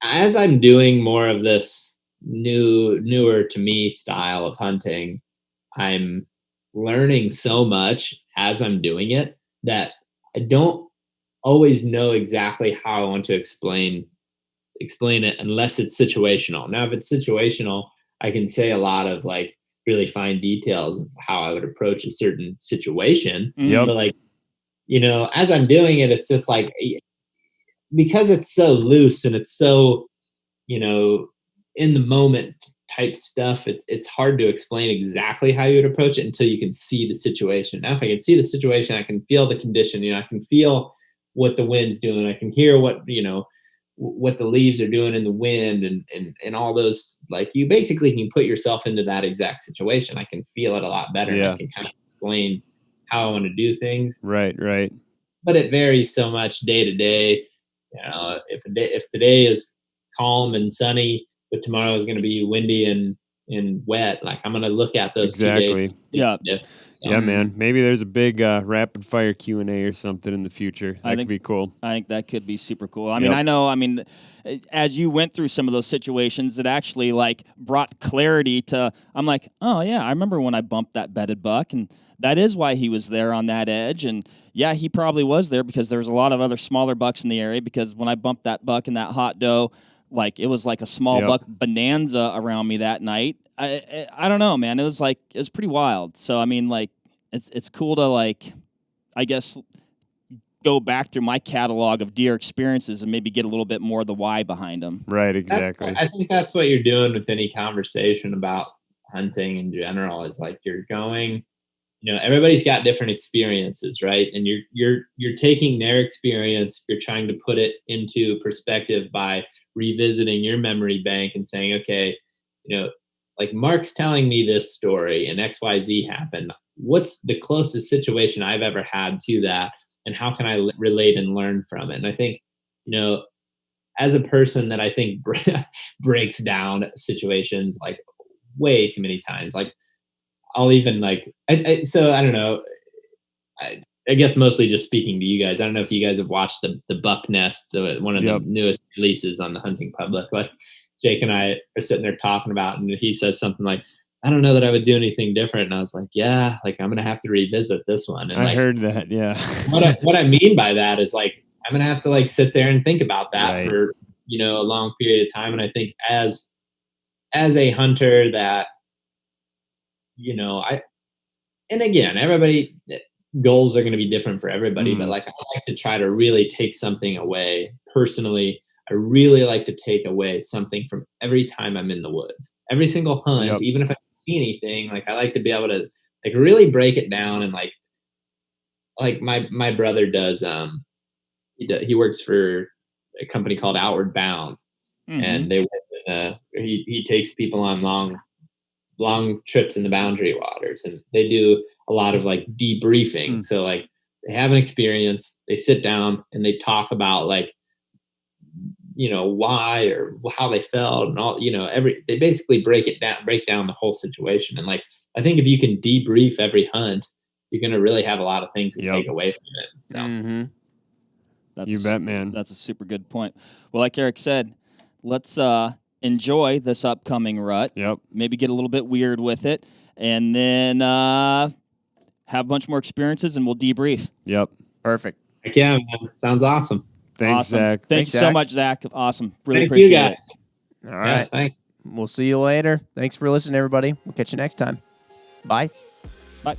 as I'm doing more of this newer to me style of hunting, I'm learning so much as I'm doing it that I don't always know exactly how I want to explain it unless it's situational. Now, if it's situational, I can say a lot of like really fine details of how I would approach a certain situation. Yep. But like, you know, as I'm doing it, it's just like, because it's so loose and it's so, you know, in the moment type stuff, it's hard to explain exactly how you would approach it until you can see the situation. Now, if I can see the situation, I can feel the condition, you know, I can feel what the wind's doing. I can hear what, you know, what the leaves are doing in the wind and all those, like you basically can put yourself into that exact situation. I can feel it a lot better. Yeah. And I can kind of explain how I want to do things. Right. But it varies so much day to day. You know, if the day is calm and sunny, but tomorrow is going to be windy and wet, like I'm going to look at those 2 days. Yeah. Yeah, man. Maybe there's a big rapid fire Q&A or something in the future. That could be cool. I think that could be super cool. I mean, as you went through some of those situations, it actually like brought clarity to, I'm like, oh yeah, I remember when I bumped that bedded buck, and that is why he was there on that edge. And yeah, he probably was there because there was a lot of other smaller bucks in the area, because when I bumped that buck in that hot doe, like it was like a small buck bonanza around me that night. I don't know, man. It was pretty wild. So I mean, like it's cool to like, I guess, go back through my catalog of deer experiences and maybe get a little bit more of the why behind them. Right, exactly. I think that's what you're doing with any conversation about hunting in general, is like you're going, you know, everybody's got different experiences, right? And you're taking their experience, you're trying to put it into perspective by revisiting your memory bank and saying, okay, you know, like Mark's telling me this story and XYZ happened. What's the closest situation I've ever had to that? And how can I relate and learn from it? And I think, you know, as a person that I think breaks down situations like way too many times, like I'll even like, so I don't know, I guess mostly just speaking to you guys. I don't know if you guys have watched the Buck Nest, one of the newest releases on the Hunting Public. Like Jake and I are sitting there talking about, and he says something like, I don't know that I would do anything different. And I was like, yeah, like I'm going to have to revisit this one. And I heard that. Yeah. what I mean by that is like, I'm going to have to like sit there and think about that for, you know, a long period of time. And I think as a hunter that, you know, and again, everybody, goals are going to be different for everybody, but like I like to try to really take something away personally I really like to take away something from every time I'm in the woods. Every single hunt, Yep. even if I don't see anything, like I like to be able to like really break it down and like my brother does he works for a company called Outward Bound, and they he takes people on long trips in the boundary waters, and they do a lot of like debriefing. So like they have an experience, they sit down and they talk about like, you know, why or how they felt and all, you know, they basically break down the whole situation. And like, I think if you can debrief every hunt, you're going to really have a lot of things to take away from it. So. You bet, man. That's a super good point. Well, like Erik said, let's enjoy this upcoming rut. Yep. Maybe get a little bit weird with it, and then have a bunch more experiences, and we'll debrief. Yep. Perfect. Heck yeah, man. Sounds awesome. Thanks, Awesome. Zach. Thanks so Zach. much, Zach. Awesome. Really Thank appreciate you guys. it. All right. Thanks. We'll see you later. Thanks for listening, everybody. We'll catch you next time. Bye. Bye.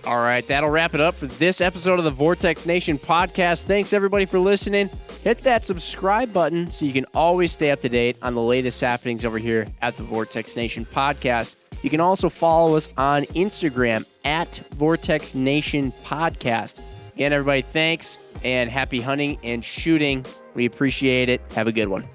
All right, that'll wrap it up for this episode of the Vortex Nation podcast. Thanks, everybody, for listening. Hit that subscribe button so you can always stay up to date on the latest happenings over here at the Vortex Nation podcast. You can also follow us on Instagram at Vortex Nation Podcast. Again, everybody, thanks, and happy hunting and shooting. We appreciate it. Have a good one.